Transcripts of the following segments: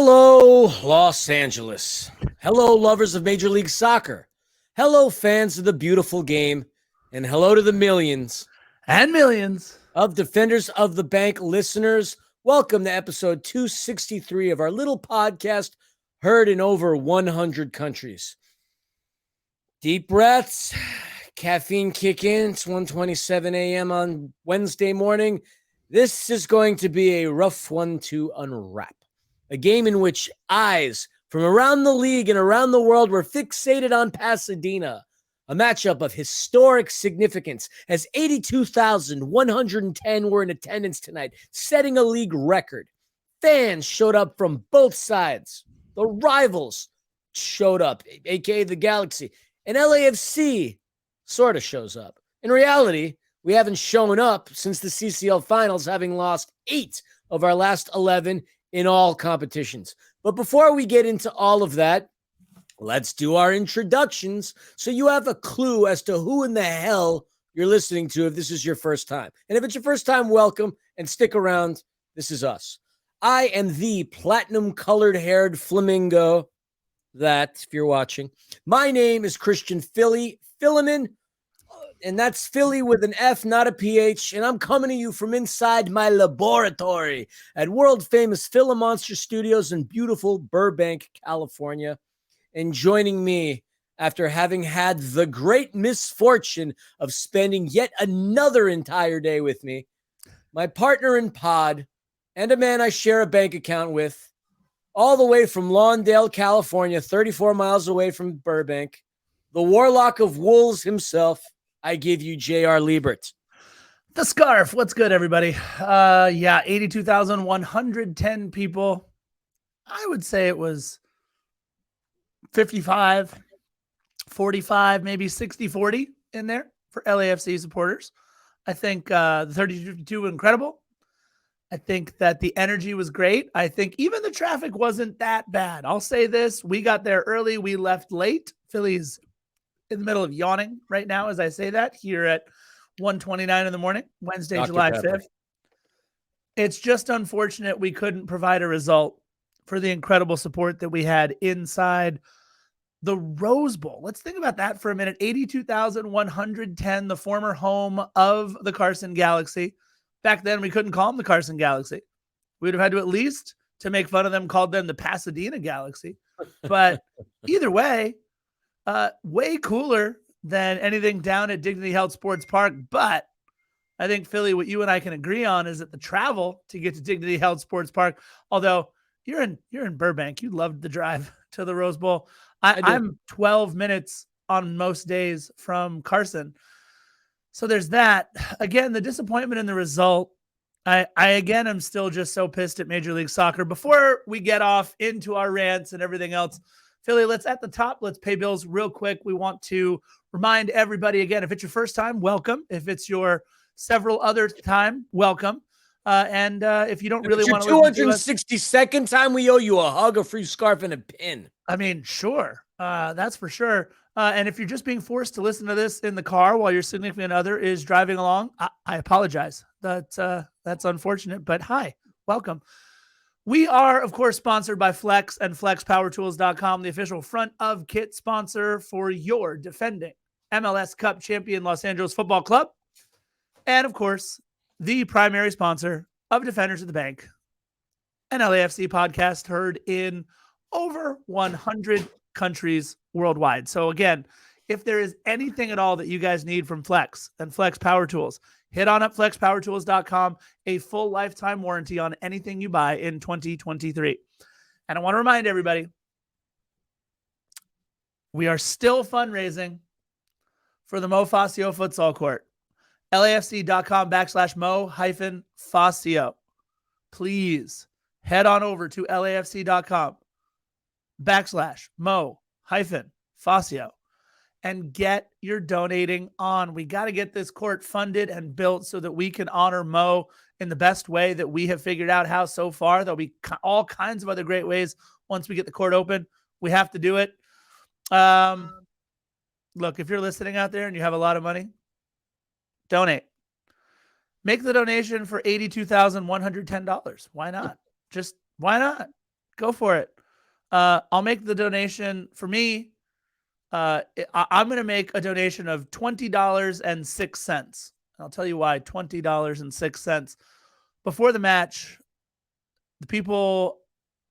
Hello, Los Angeles. Hello, lovers of Major League Soccer. Hello, fans of the beautiful game. And hello to the millions and millions of Defenders of the Bank listeners. Welcome to episode 263 of our little podcast, heard in over 100 countries. Deep breaths, caffeine kick in. It's 1:27 a.m. on Wednesday morning. This is going to be a rough one to unwrap. A game in which eyes from around the league and around the world were fixated on Pasadena. A matchup of historic significance as 82,110 were in attendance tonight, setting a league record. Fans showed up from both sides. The rivals showed up, aka the Galaxy. And LAFC sort of shows up. In reality, we haven't shown up since the CCL finals, having lost 8 of our last 11 in all competitions. But before we get into all of that, let's do our introductions so you have a clue as to who in the hell you're listening to if this is your first time. And if it's your first time, welcome and stick around. This is us. I am the platinum-colored-haired flamingo that, if you're watching, my name is Christian Philly Philemon, and that's Philly with an F, not a PH, and I'm coming to you from inside my laboratory at world-famous Philomonster Studios in beautiful Burbank, California. And joining me after having had the great misfortune of spending yet another entire day with me, my partner in pod and a man I share a bank account with, all the way from Lawndale, California, 34 miles away from Burbank, the warlock of wolves himself. I give you J.R. Liebert. The scarf. What's good, everybody? 82,110 people. I would say it was 55, 45, maybe 60-40 in there for LAFC supporters. I think the 32 incredible. I think that the energy was great. I think even the traffic wasn't that bad. I'll say this. We got there early. We left late. Philly's in the middle of yawning right now as I say that here at 1:29 in the morning, Wednesday, Dr. July Pepper. 5th. It's just unfortunate we couldn't provide a result for the incredible support that we had inside the Rose Bowl. Let's think about that for a minute. 82,110, the former home of the Carson Galaxy. Back then, we couldn't call them the Carson Galaxy. We'd have had to at least, to make fun of them, called them the Pasadena Galaxy. But either way, way cooler than anything down at Dignity Health Sports Park. But I think, Philly, what you and I can agree on is that the travel to get to Dignity Health Sports Park, although you're in Burbank, you loved the drive to the Rose Bowl. I'm 12 minutes on most days from Carson. So there's that. Again, the disappointment in the result. I again am still just so pissed at Major League Soccer. Before we get off into our rants and everything else, Philly, let's pay bills real quick. We want to remind everybody again, if it's your first time, welcome. If it's your several other time, welcome. And if you don't really want to listen to us, 262nd time, we owe you a hug, a free scarf, and a pin. I mean, sure. That's for sure. And if you're just being forced to listen to this in the car while your significant other is driving along, I apologize. That's unfortunate, but hi, welcome. We are, of course, sponsored by Flex and FlexPowerTools.com, the official front of kit sponsor for your defending MLS Cup champion Los Angeles Football Club. And, of course, the primary sponsor of Defenders of the Bank, an LAFC podcast heard in over 100 countries worldwide. So, again, if there is anything at all that you guys need from Flex and Flex Power Tools, hit on up FlexPowerTools.com, a full lifetime warranty on anything you buy in 2023. And I want to remind everybody, we are still fundraising for the Mo Fascio futsal court. LAFC.com/Mo-Fascio. Please head on over to LAFC.com/Mo-Fascio. and get your donating on. We got to get this court funded and built so that we can honor Mo in the best way that we have figured out how so far. There'll be all kinds of other great ways once we get the court open. We have to do it. Look, if you're listening out there and you have a lot of money, donate. Make the donation for $82,110. Why not? Just why not? Go for it. I'll make the donation for me. I'm going to make a donation of $20.06. I'll tell you why. $20.06. Before the match, the people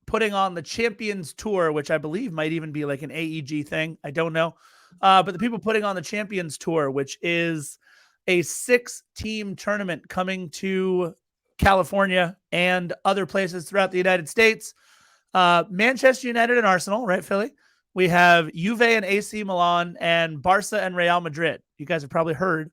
putting on the Champions Tour, which I believe might even be like an AEG thing. I don't know. But the people putting on the Champions Tour, which is a 6-team tournament coming to California and other places throughout the United States. Manchester United and Arsenal, right, Philly? We have Juve and AC Milan and Barca and Real Madrid. You guys have probably heard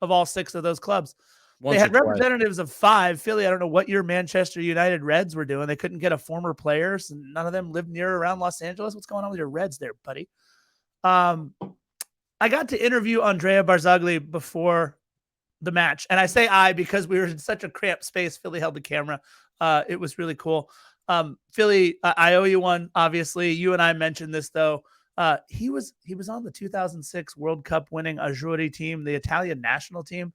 of all 6 of those clubs. They had representatives of 5. Philly, I don't know what your Manchester United Reds were doing. They couldn't get a former player, so none of them lived near or around Los Angeles. What's going on with your Reds there, buddy? I got to interview Andrea Barzagli before the match. And I say I because we were in such a cramped space. Philly held the camera. It was really cool. Philly, I owe you one, obviously. You and I mentioned this, though. He was on the 2006 World Cup winning Azzurri team, the Italian national team.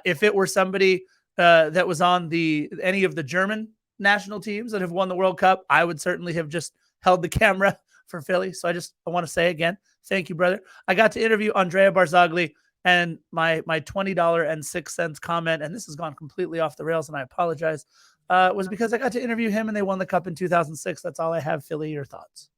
If it were somebody that was on any of the German national teams that have won the World Cup, I would certainly have just held the camera for Philly. So I want to say again, thank you, brother. I got to interview Andrea Barzagli, and my $20.06 comment, and this has gone completely off the rails, and I apologize, was because I got to interview him and they won the cup in 2006. That's all I have. Philly, your thoughts?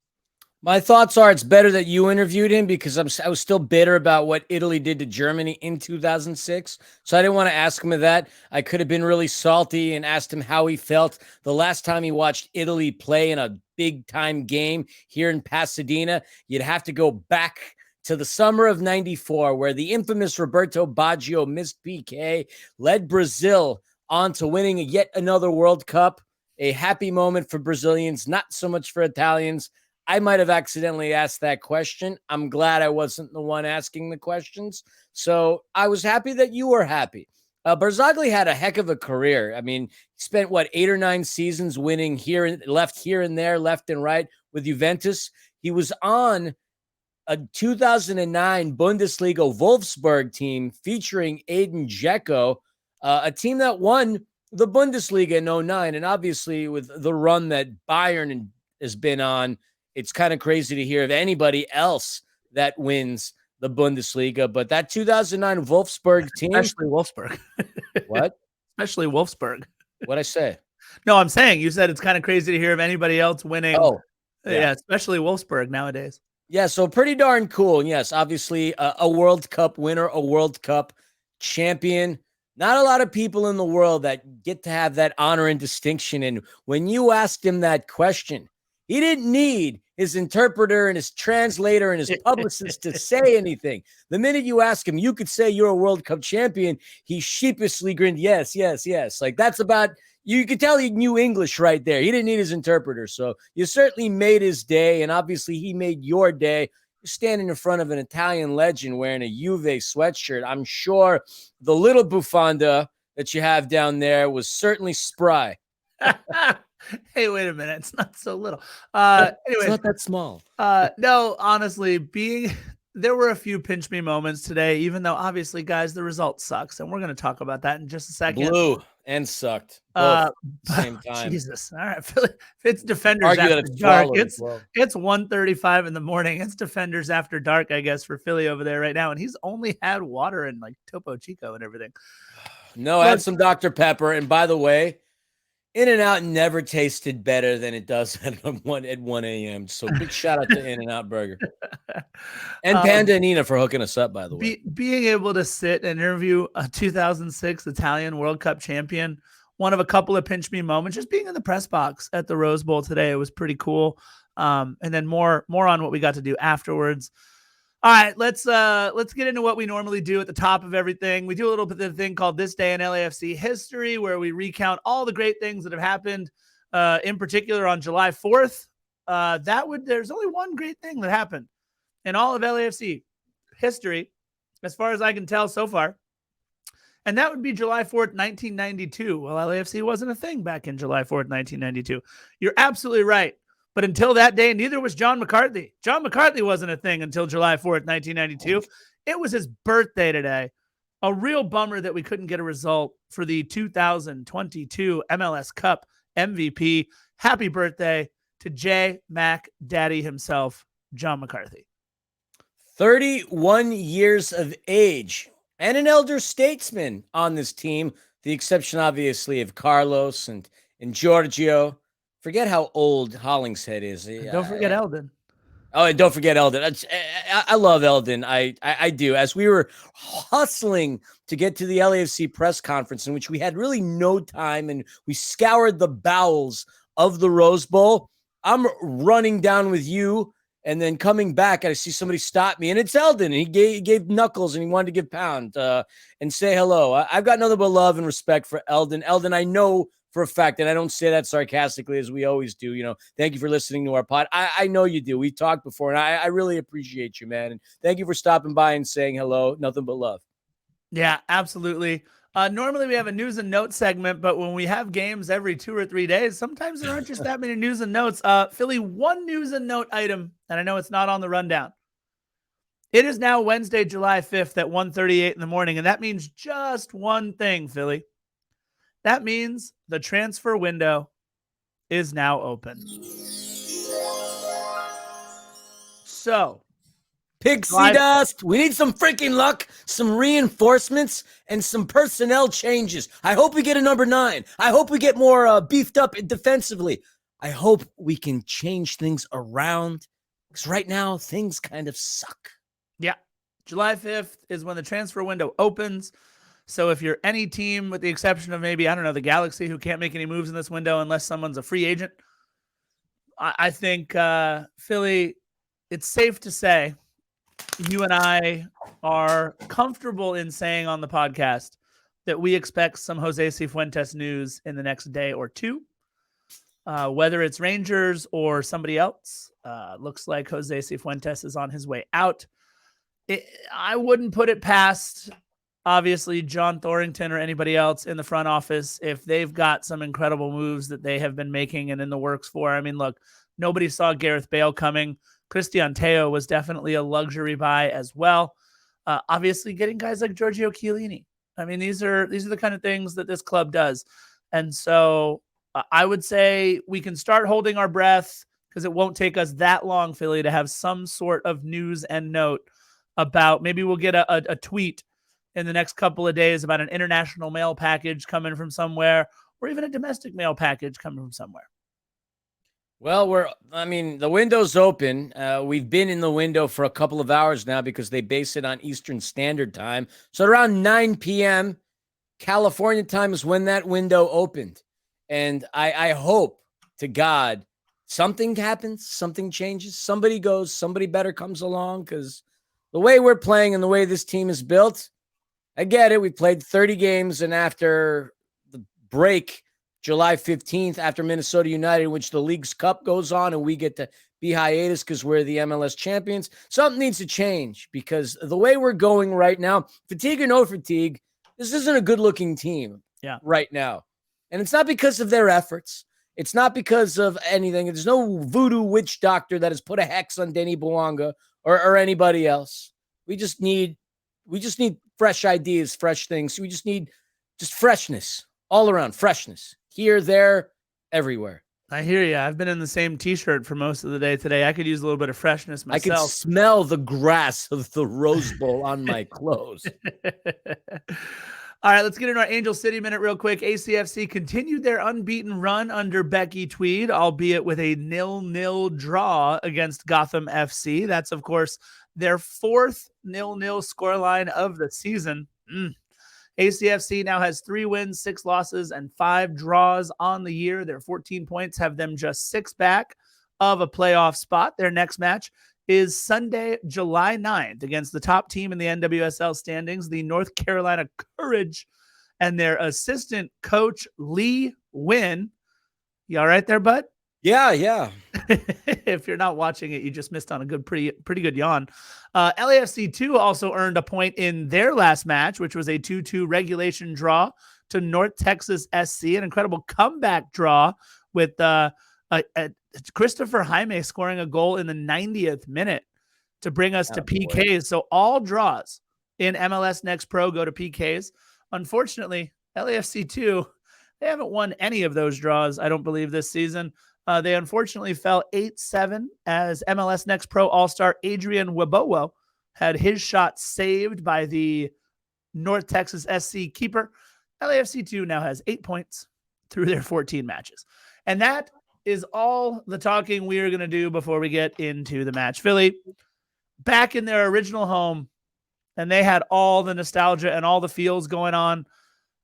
My thoughts are it's better that you interviewed him because I was still bitter about what Italy did to Germany in 2006. So I didn't want to ask him of that. I could have been really salty and asked him how he felt the last time he watched Italy play in a big-time game here in Pasadena. You'd have to go back to the summer of 94, where the infamous Roberto Baggio missed PK, led Brazil on to winning yet another World Cup. A happy moment for Brazilians, not so much for Italians. I might have accidentally asked that question. I'm glad I wasn't the one asking the questions. So I was happy that you were happy. Barzagli had a heck of a career. I mean, he spent, 8 or 9 seasons winning here and there, left and right with Juventus. He was on a 2009 Bundesliga Wolfsburg team featuring Edin Dzeko, a team that won the Bundesliga in 2009. And obviously with the run that Bayern has been on, it's kind of crazy to hear of anybody else that wins the Bundesliga. But that 2009 Wolfsburg team. Especially Wolfsburg. What? Especially Wolfsburg. What'd I say? No, I'm saying you said it's kind of crazy to hear of anybody else winning. Oh, yeah, especially Wolfsburg nowadays. Yeah, so pretty darn cool. And yes, obviously a World Cup winner, a World Cup champion. Not a lot of people in the world that get to have that honor and distinction. And when you asked him that question, he didn't need his interpreter and his translator and his publicist to say anything. The minute you ask him, you could say you're a World Cup champion. He sheepishly grinned, yes, yes, yes. Like that's about, you could tell he knew English right there. He didn't need his interpreter. So you certainly made his day. And obviously he made your day. You're standing in front of an Italian legend wearing a Juve sweatshirt. I'm sure the little bufanda that you have down there was certainly spry. Hey, wait a minute. It's not so little. Anyways, it's not that small. No, honestly, there were a few pinch me moments today, even though obviously, guys, the result sucks. And we're going to talk about that in just a second. Blew and sucked. Both at the same time. Jesus. All right. If it's defenders after dark, it's 1:35 in the morning. It's defenders after dark, I guess, for Philly over there right now. And he's only had water and like Topo Chico and everything. No, I had some Dr. Pepper. And by the way, In-N-Out never tasted better than it does at 1 a.m. So big shout out to In-N-Out Burger. And Panda and Nina for hooking us up, by the way. Being able to sit and interview a 2006 Italian World Cup champion, one of a couple of pinch me moments, just being in the press box at the Rose Bowl today, it was pretty cool. And then more on what we got to do afterwards. All right, let's get into what we normally do at the top of everything. We do a little bit of a thing called This Day in LAFC History, where we recount all the great things that have happened, in particular on July 4th. There's only one great thing that happened in all of LAFC history, as far as I can tell so far. And that would be July 4th, 1992. Well, LAFC wasn't a thing back in July 4th, 1992. You're absolutely right. But until that day, neither was John McCarthy. John McCarthy wasn't a thing until July 4th, 1992. It was his birthday today. A real bummer that we couldn't get a result for the 2022 MLS Cup MVP. Happy birthday to J. Mac Daddy himself, John McCarthy. 31 years of age and an elder statesman on this team. The exception, obviously, of Carlos and Giorgio. Forget how old Hollingshead is. Don't forget Eldon. Oh, and don't forget Eldon. I love Eldon. I do. As we were hustling to get to the LAFC press conference, in which we had really no time, and we scoured the bowels of the Rose Bowl, I'm running down with you, and then coming back, I see somebody stop me, and it's Eldon. And he gave Knuckles, and he wanted to give Pound and say hello. I've got nothing but love and respect for Eldon. Eldon, I know for a fact, and I don't say that sarcastically as we always do. Thank you for listening to our pod. I know you do. We talked before, and I really appreciate you, man. And thank you for stopping by and saying hello. Nothing but love. Yeah, absolutely. Normally we have a news and notes segment, but when we have games every 2 or 3 days, sometimes there aren't just that many news and notes. Philly, one news and note item, and I know it's not on the rundown. It is now Wednesday, July 5th at 1:38 in the morning, and that means just one thing, Philly. That means the transfer window is now open. So, Pixie dust. We need some freaking luck, some reinforcements, and some personnel changes. I hope we get a number 9. I hope we get more beefed up defensively. I hope we can change things around, because right now things kind of suck. Yeah. July 5th is when the transfer window opens. So if you're any team, with the exception of maybe, I don't know, the Galaxy, who can't make any moves in this window unless someone's a free agent, I think, Philly, it's safe to say you and I are comfortable in saying on the podcast that we expect some Jose Cifuentes news in the next day or two, whether it's Rangers or somebody else. Looks like Jose Cifuentes is on his way out. I wouldn't put it past, obviously, John Thorrington or anybody else in the front office if they've got some incredible moves that they have been making and in the works for. I mean, look, nobody saw Gareth Bale coming. Christian Teo was definitely a luxury buy as well. Obviously, getting guys like Giorgio Chiellini. I mean, these are the kind of things that this club does. And so I would say we can start holding our breath, because it won't take us that long, Philly, to have some sort of news and note about, maybe we'll get a tweet in the next couple of days about an international mail package coming from somewhere, or even a domestic mail package coming from somewhere. Well, the window's open. We've been in the window for a couple of hours now because they base it on Eastern Standard Time. So around 9 p.m. California time is when that window opened. And I hope to God something happens, something changes, somebody goes, somebody better comes along, because the way we're playing and the way this team is built, I get it. We played 30 games, and after the break, July 15th, after Minnesota United, in which the League's Cup goes on and we get to be hiatus because we're the MLS champions, something needs to change, because the way we're going right now, fatigue or no fatigue, this isn't a good-looking team right now. And it's not because of their efforts. It's not because of anything. There's no voodoo witch doctor that has put a hex on Denny Bouanga or anybody else. We just need fresh ideas, fresh things. We just need freshness, all around freshness. Here, there, everywhere. I hear you. I've been in the same t-shirt for most of the day today. I could use a little bit of freshness myself. I can smell the grass of the Rose Bowl on my clothes. All right, let's get into our Angel City minute real quick. ACFC continued their unbeaten run under Becky Tweed, albeit with a 0-0 draw against Gotham FC. That's, of course, their 4th 0-0 scoreline of the season. ACFC now has 3 wins, 6 losses, and 5 draws on the year. Their 14 points have them just 6 back of a playoff spot. Their next match is Sunday, July 9th, against the top team in the NWSL standings, the North Carolina Courage, and their assistant coach, Lee Wynn. You all right there, bud? Yeah. If you're not watching it, you just missed on a pretty good yawn. LAFC 2 also earned a point in their last match, which was a 2-2 regulation draw to North Texas SC, an incredible comeback draw with Christopher Jaime scoring a goal in the 90th minute to bring us to PKs. So all draws in MLS Next Pro go to PKs. Unfortunately, LAFC 2, they haven't won any of those draws, I don't believe, this season. They unfortunately fell 8-7 as MLS Next Pro All-Star Adrian Webowo had his shot saved by the North Texas SC keeper. LAFC 2 now has 8 points through their 14 matches. And that is all the talking we are going to do before we get into the match. Philly, back in their original home, and they had all the nostalgia and all the feels going on,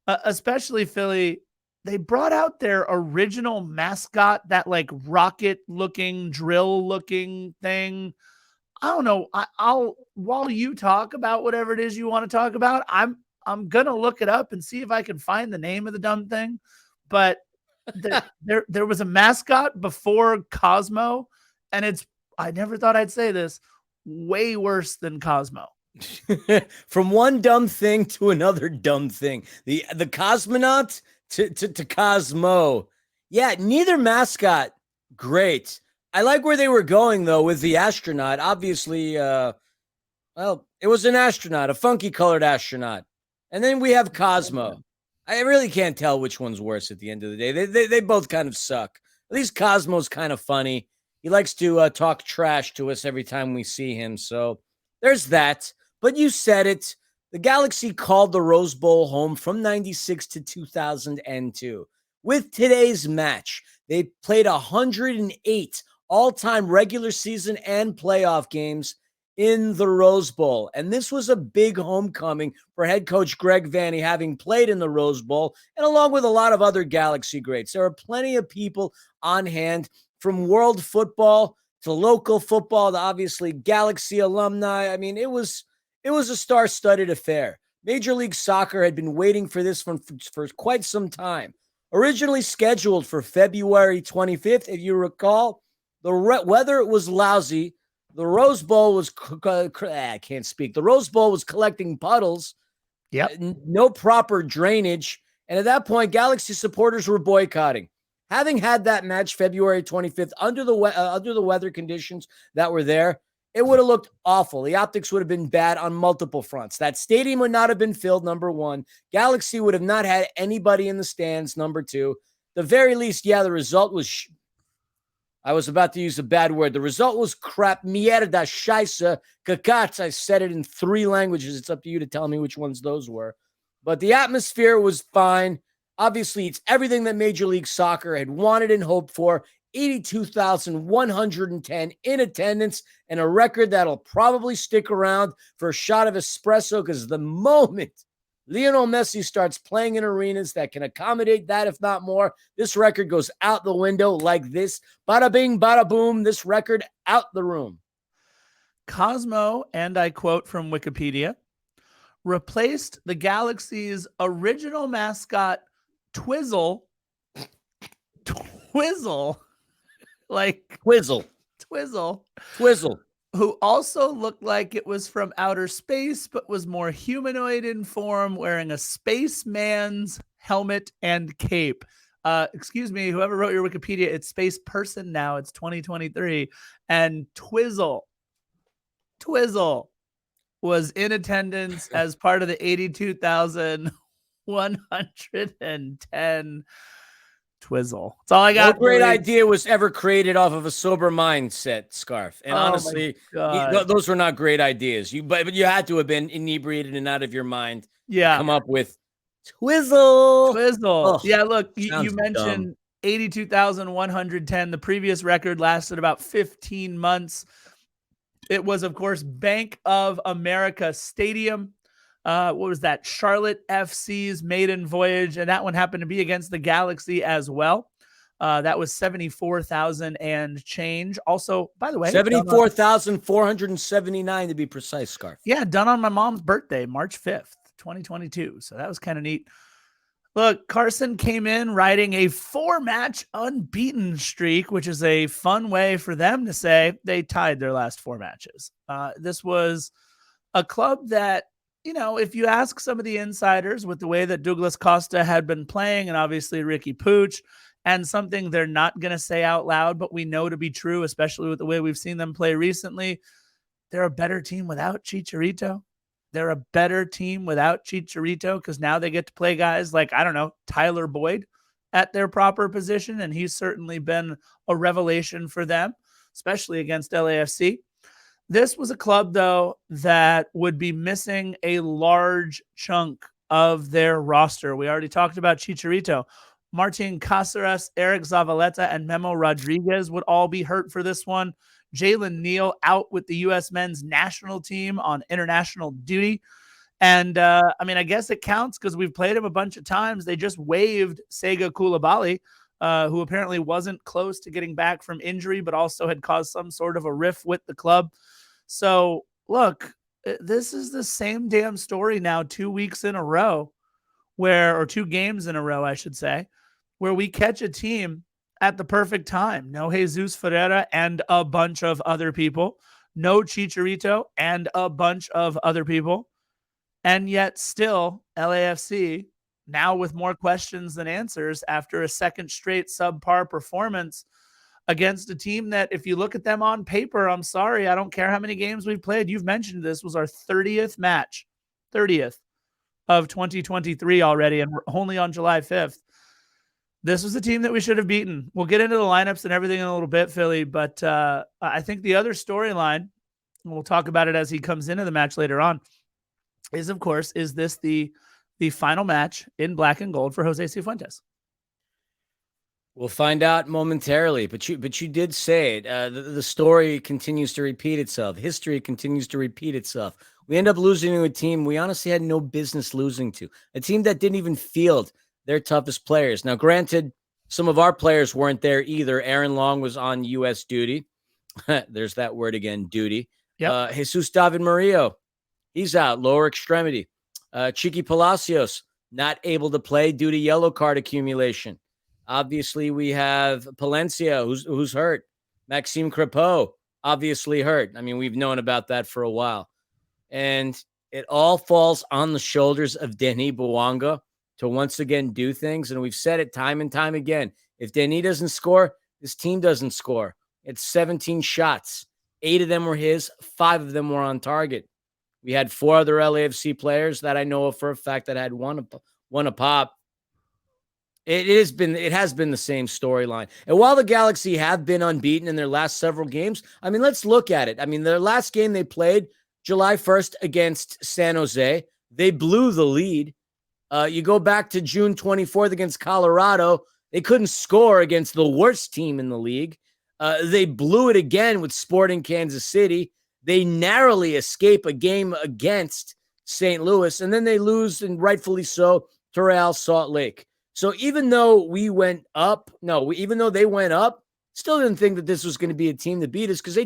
especially Philly. They brought out their original mascot, that like rocket looking, drill looking thing. I don't know. I'll while you talk about whatever it is you want to talk about, I'm going to look it up and see if I can find the name of the dumb thing. But there was a mascot before Cosmo, and I never thought I'd say this, way worse than Cosmo. From one dumb thing to another dumb thing. The cosmonaut to Cosmo. Yeah, neither mascot great. I like where they were going though with the astronaut. Obviously, well, it was an astronaut, a funky colored astronaut. And then we have Cosmo. I really can't tell which one's worse at the end of the day. They both kind of suck. At least Cosmo's kind of funny. He likes to talk trash to us every time we see him. So there's that. But you said it. The Galaxy called the Rose Bowl home from 96 to 2002. With today's match, they played 108 all-time regular season and playoff games in the Rose Bowl. And this was a big homecoming for head coach Greg Vanney, having played in the Rose Bowl, and along with a lot of other Galaxy greats. There are plenty of people on hand, from world football to local football to obviously Galaxy alumni. I mean, it was a star-studded affair. Major League Soccer had been waiting for this one for quite some time. Originally scheduled for February 25th, if you recall, the weather was lousy. The Rose Bowl was, I can't speak. The Rose Bowl was collecting puddles. Yep. No proper drainage. And at that point, Galaxy supporters were boycotting. Having had that match February 25th under the weather conditions that were there, it would have looked awful. The optics would have been bad on multiple fronts. That stadium would not have been filled, number one. Galaxy would have not had anybody in the stands, number two. The very least, yeah, the result was I was about to use a bad word. The result was crap. Mierda, scheisse, cacats. I said it in 3 languages. It's up to you to tell me which ones those were. But the atmosphere was fine. Obviously, it's everything that Major League Soccer had wanted and hoped for. 82,110 in attendance, and a record that'll probably stick around for a shot of espresso, because the moment Lionel Messi starts playing in arenas that can accommodate that, if not more, this record goes out the window like this. Bada bing, bada boom, this record out the room. Cosmo, and I quote from Wikipedia, replaced the Galaxy's original mascot, Twizzle. Like Twizzle, who also looked like it was from outer space, but was more humanoid in form, wearing a spaceman's helmet and cape. Excuse me, whoever wrote your Wikipedia, it's space person now. It's 2023. And Twizzle was in attendance as part of the 82,110 Twizzle. That's all I got. No great idea was ever created off of a sober mindset, Scarf. And honestly, those were not great ideas. But you had to have been inebriated and out of your mind. Yeah, come up with Twizzle. Oh, yeah, look, you mentioned 82,110. The previous record lasted about 15 months. It was, of course, Bank of America Stadium. What was that? Charlotte FC's maiden voyage, and that one happened to be against the Galaxy as well. That was 74,000 and change. Also, by the way, 74,479 to be precise, Scarf. Yeah, done on my mom's birthday, March 5th, 2022. So that was kind of neat. Look, Carson came in riding a 4-match unbeaten streak, which is a fun way for them to say they tied their last 4 matches. This was a club that, you know, if you ask some of the insiders, with the way that Douglas Costa had been playing, and obviously Ricky Puig, and something they're not going to say out loud, but we know to be true, especially with the way we've seen them play recently, they're a better team without Chicharito. They're a better team without Chicharito, because now they get to play guys like, I don't know, Tyler Boyd at their proper position, and he's certainly been a revelation for them, especially against LAFC. This was a club, though, that would be missing a large chunk of their roster. We already talked about Chicharito. Martin Cáceres, Eric Zavaleta, and Memo Rodriguez would all be hurt for this one. Jalen Neal out with the U.S. men's national team on international duty. And, I guess it counts because we've played him a bunch of times. They just waived Sega Koulibaly, who apparently wasn't close to getting back from injury, but also had caused some sort of a rift with the club. So, look, this is the same damn story now 2 weeks in a row or 2 games in a row, I should say, where we catch a team at the perfect time. No Jesus Ferreira and a bunch of other people. No Chicharito and a bunch of other people. And yet still LAFC, now with more questions than answers after a second straight subpar performance against a team that, if you look at them on paper, I'm sorry, I don't care how many games we've played. You've mentioned this was our 30th match, 30th of 2023 already, and we're only on July 5th. This was a team that we should have beaten. We'll get into the lineups and everything in a little bit, Philly, but I think the other storyline, and we'll talk about it as he comes into the match later on, is, of course, is this the final match in black and gold for Jose Cifuentes? We'll find out momentarily, but you did say it. The story continues to repeat itself. History continues to repeat itself. We end up losing to a team we honestly had no business losing to, a team that didn't even field their toughest players. Now, granted, some of our players weren't there either. Aaron Long was on U.S. duty. There's that word again, duty. Yep. Jesus David Murillo, he's out, lower extremity. Chiqui Palacios, not able to play due to yellow card accumulation. Obviously, we have Palencia, who's hurt. Maxime Crepeau, obviously hurt. I mean, we've known about that for a while. And it all falls on the shoulders of Denis Bouanga to once again do things. And we've said it time and time again. If Denis doesn't score, this team doesn't score. It's 17 shots. 8 of them were his. 5 of them were on target. We had 4 other LAFC players that I know of for a fact that had one a pop. It has been the same storyline. And while the Galaxy have been unbeaten in their last several games, I mean, let's look at it. I mean, their last game they played July 1st against San Jose, they blew the lead. You go back to June 24th against Colorado, they couldn't score against the worst team in the league. They blew it again with Sporting Kansas City. They narrowly escape a game against St. Louis, and then they lose, and rightfully so, to Real Salt Lake. So even though they went up, still didn't think that this was going to be a team to beat us because they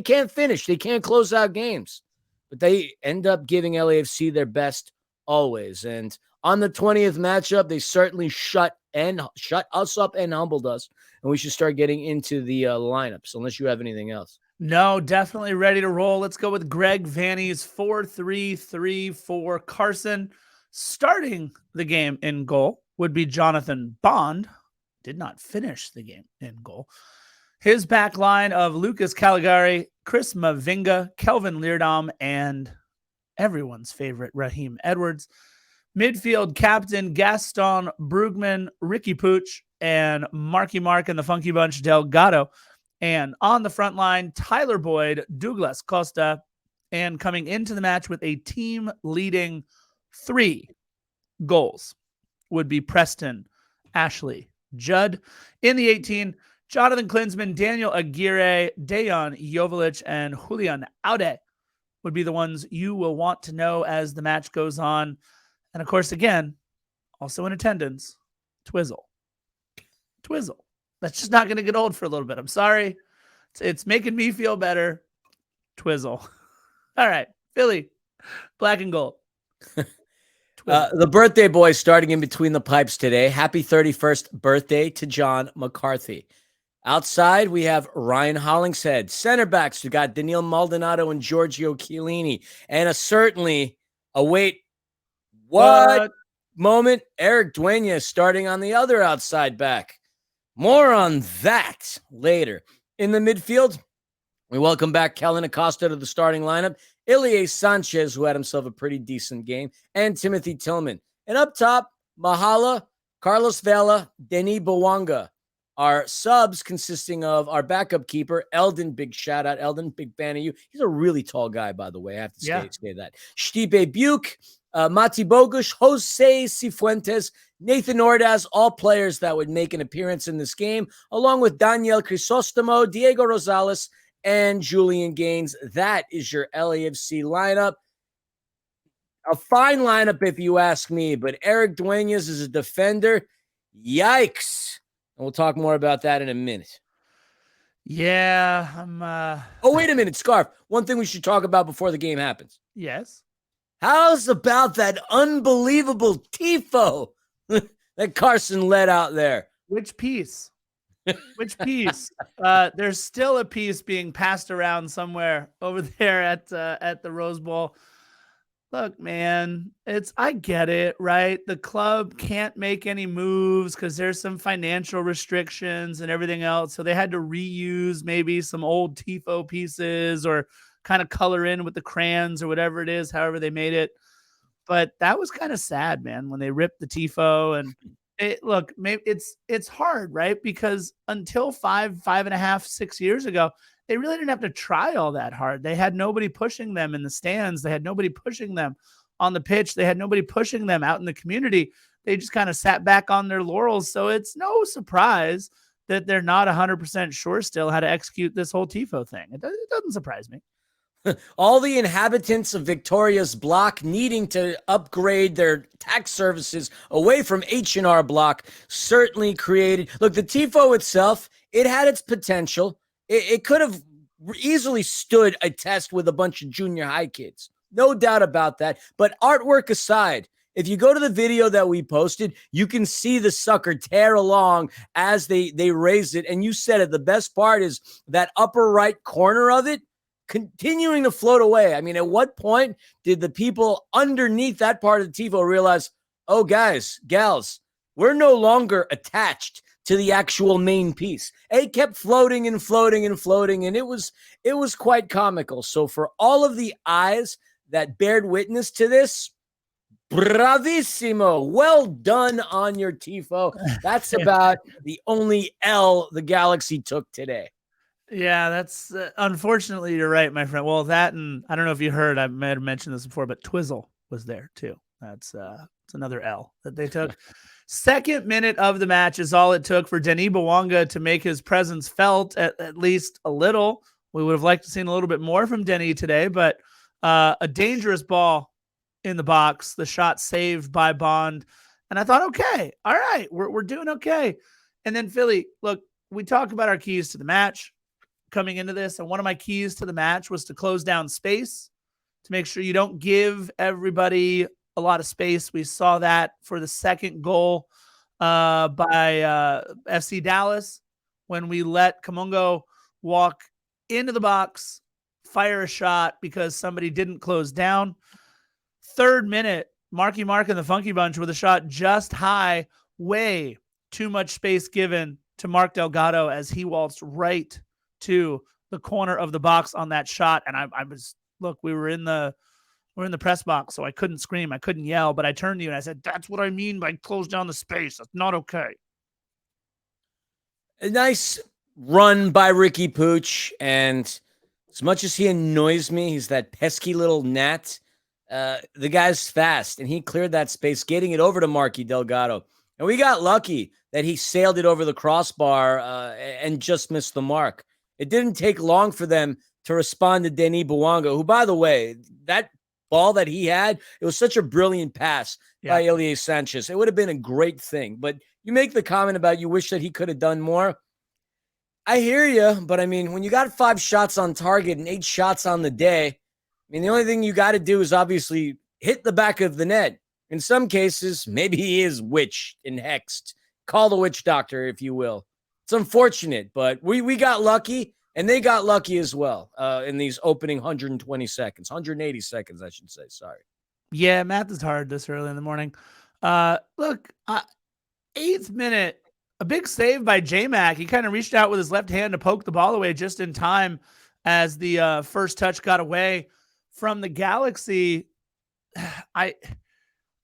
can't finish. They can't close out games. But they end up giving LAFC their best always. And on the 20th matchup, they certainly shut us up and humbled us. And we should start getting into the lineups, unless you have anything else. No, definitely ready to roll. Let's go with Greg Vanny's 4-3-3-4. Carson. Starting the game in goal would be Jonathan Bond. Did not finish the game in goal. His back line of Lucas Caligari, Chris Mavinga, Kelvin Leerdam, and everyone's favorite Raheem Edwards. Midfield captain Gaston Brugman, Ricky Pooch, and Marky Mark and the Funky Bunch Delgado. And on the front line, Tyler Boyd, Douglas Costa, and coming into the match with a team-leading 3 goals would be Preston Ashley Judd. In the 18, Jonathan Klinsmann, Daniel Aguirre, Dejan Joveljic, and Julian Aude would be the ones you will want to know as the match goes on. And of course, again, also in attendance, Twizzle. That's just not going to get old for a little bit. I'm sorry. It's making me feel better. Twizzle. All right, Philly, black and gold. The birthday boy starting in between the pipes today. Happy 31st birthday to John McCarthy. Outside, we have Ryan Hollingshead. Center backs, we got Daniil Maldonado and Giorgio Chiellini. And certainly a what moment, Eric Dueñas starting on the other outside back. More on that later. In the midfield, we welcome back Kellen Acosta to the starting lineup. Ilie Sanchez, who had himself a pretty decent game, and Timothy Tillman. And up top, Mahala Carlos Vela, Denis Bouanga. Our subs consisting of our backup keeper, Eldon. Big shout out, Eldon. Big fan of you. He's a really tall guy, by the way. I have to say that. Stipe Buke, Mati Bogush, Jose Cifuentes, Nathan Ordaz, all players that would make an appearance in this game, along with Daniel Crisostomo, Diego Rosales, and Julian Gaines. That is your LAFC lineup. A fine lineup, if you ask me, but Eric Duenas is a defender. Yikes. And we'll talk more about that in a minute. Yeah, I'm Oh, wait a minute, Scarf. One thing we should talk about before the game happens. Yes. How's about that unbelievable tifo that Carson let out there? Which piece? Which piece? There's still a piece being passed around somewhere over there at the Rose Bowl. Look, man, I get it, right? The club can't make any moves because there's some financial restrictions and everything else. So they had to reuse maybe some old tifo pieces or kind of color in with the crayons or whatever it is, however they made it. But that was kind of sad, man, when they ripped the tifo. And look, maybe it's hard, right? Because until 5.5, 6 years ago, they really didn't have to try all that hard. They had nobody pushing them in the stands. They had nobody pushing them on the pitch. They had nobody pushing them out in the community. They just kind of sat back on their laurels. So it's no surprise that they're not 100% sure still how to execute this whole tifo thing. It doesn't surprise me. All the inhabitants of Victoria's block needing to upgrade their tax services away from H&R Block certainly created. Look, the tifo itself, it had its potential. It could have easily stood a test with a bunch of junior high kids. No doubt about that. But artwork aside, if you go to the video that we posted, you can see the sucker tear along as they raise it. And you said it, the best part is that upper right corner of it continuing to float away. I mean, at what point did the people underneath that part of the tifo realize, oh, guys, gals, we're no longer attached to the actual main piece? It kept floating and floating and floating, and it was quite comical. So for all of the eyes that bared witness to this, bravissimo, well done on your tifo. That's about the only L the Galaxy took today. Yeah, that's unfortunately you're right, my friend. Well, that, and I don't know if you heard, I might have mentioned this before, but Twizzle was there too. That's it's another L that they took. Second minute of the match is all it took for Denis Bouanga to make his presence felt at least a little. We would have liked to seen a little bit more from Denis today, but a dangerous ball in the box, the shot saved by Bond. And I thought, okay, all right, we're doing okay. And then Philly, look, we talk about our keys to the match coming into this, and one of my keys to the match was to close down space, to make sure you don't give everybody a lot of space. We saw that for the second goal by FC Dallas when we let Kamungo walk into the box, fire a shot because somebody didn't close down. Third minute, Marky Mark and the Funky Bunch with a shot just high, way too much space given to Mark Delgado as he waltzed right to the corner of the box on that shot. And I was, look, we're in the press box, so I couldn't scream, I couldn't yell, but I turned to you and I said, that's what I mean by close down the space. That's not okay. A nice run by Ricky Pooch, and as much as he annoys me, he's that pesky little gnat. The guy's fast, and he cleared that space, getting it over to Marky Delgado. And we got lucky that he sailed it over the crossbar and just missed the mark. It didn't take long for them to respond to Denis Bouanga, who, by the way, that ball that he had, it was such a brilliant pass by Elie Sanchez. It would have been a great thing. But you make the comment about you wish that he could have done more. I hear you, but I mean, when you got 5 shots on target and 8 shots on the day, I mean, the only thing you got to do is obviously hit the back of the net. In some cases, maybe he is witched and hexed. Call the witch doctor, if you will. It's unfortunate, but we got lucky, and they got lucky as well in these opening 120 seconds, 180 seconds, I should say. Sorry. Yeah, math is hard this early in the morning. Look, 8th minute, a big save by J-Mac. He kind of reached out with his left hand to poke the ball away just in time as the first touch got away from the Galaxy. I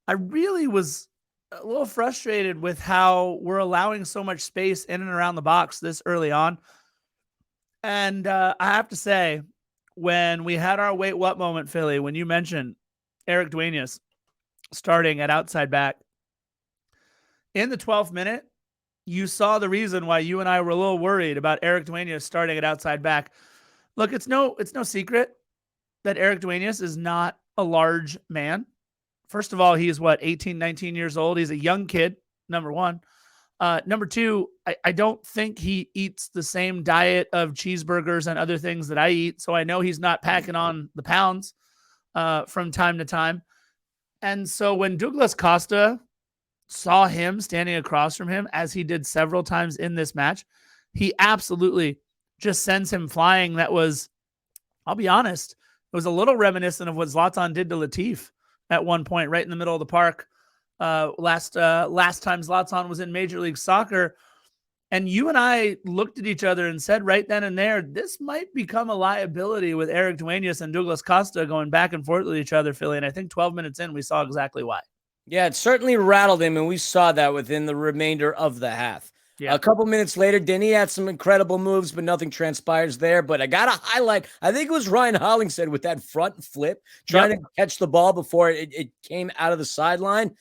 really was a little frustrated with how we're allowing so much space in and around the box this early on. And I have to say, when we had our wait what moment, Philly, when you mentioned Eric Duenas starting at outside back in the 12th minute, you saw the reason why you and I were a little worried about Eric Duenas starting at outside back. Look, it's no secret that Eric Duenas is not a large man. First of all, he's 18, 19 years old. He's a young kid, number one. Number two, I don't think he eats the same diet of cheeseburgers and other things that I eat. So I know he's not packing on the pounds from time to time. And so when Douglas Costa saw him standing across from him, as he did several times in this match, he absolutely just sends him flying. That was, I'll be honest, it was a little reminiscent of what Zlatan did to Latif at one point, right in the middle of the park. Last time Zlatan was in Major League Soccer. And you and I looked at each other and said right then and there, this might become a liability with Eric Duenas and Douglas Costa going back and forth with each other, Philly. And I think 12 minutes in, we saw exactly why. Yeah, it certainly rattled him, and we saw that within the remainder of the half. Yeah. A couple minutes later, Denny had some incredible moves, but nothing transpires there. But I got to highlight, I think it was Ryan Hollingshead with that front flip, trying to catch the ball before it came out of the sideline.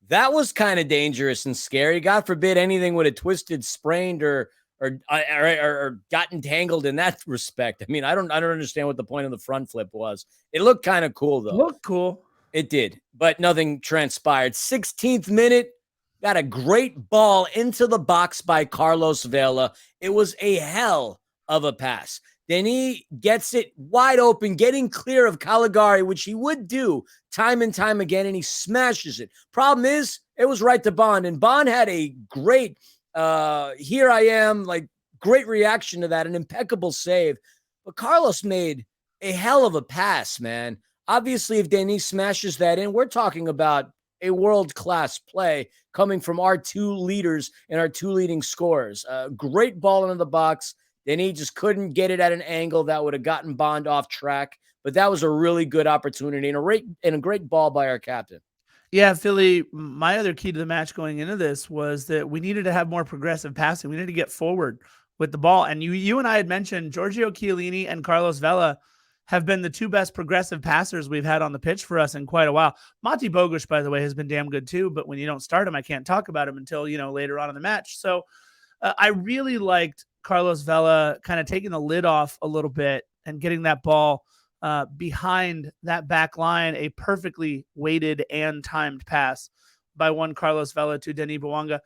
That was kind of dangerous and scary. God forbid anything would have twisted, sprained, or got entangled in that respect. I mean, I don't understand what the point of the front flip was. It looked kind of cool, though. Looked cool. It did, but nothing transpired. 16th minute, got a great ball into the box by Carlos Vela. It was a hell of a pass. Then he gets it wide open, getting clear of Caligari, which he would do time and time again, and he smashes it. Problem is, it was right to Bond, and Bond had a great, here I am, great reaction to that, an impeccable save. But Carlos made a hell of a pass, man. Obviously, if Denis smashes that in, we're talking about a world-class play coming from our two leaders and our two leading scorers. Great ball into the box. Denis just couldn't get it at an angle that would have gotten Bond off track. But that was a really good opportunity and a great ball by our captain. Yeah, Philly, my other key to the match going into this was that we needed to have more progressive passing. We needed to get forward with the ball. And you and I had mentioned Giorgio Chiellini and Carlos Vela have been the two best progressive passers we've had on the pitch for us in quite a while. Mate Bogusz, by the way, has been damn good too, but when you don't start him, I can't talk about him until, later on in the match. So I really liked Carlos Vela kind of taking the lid off a little bit and getting that ball behind that back line, a perfectly weighted and timed pass by one Carlos Vela to Denis Bouanga.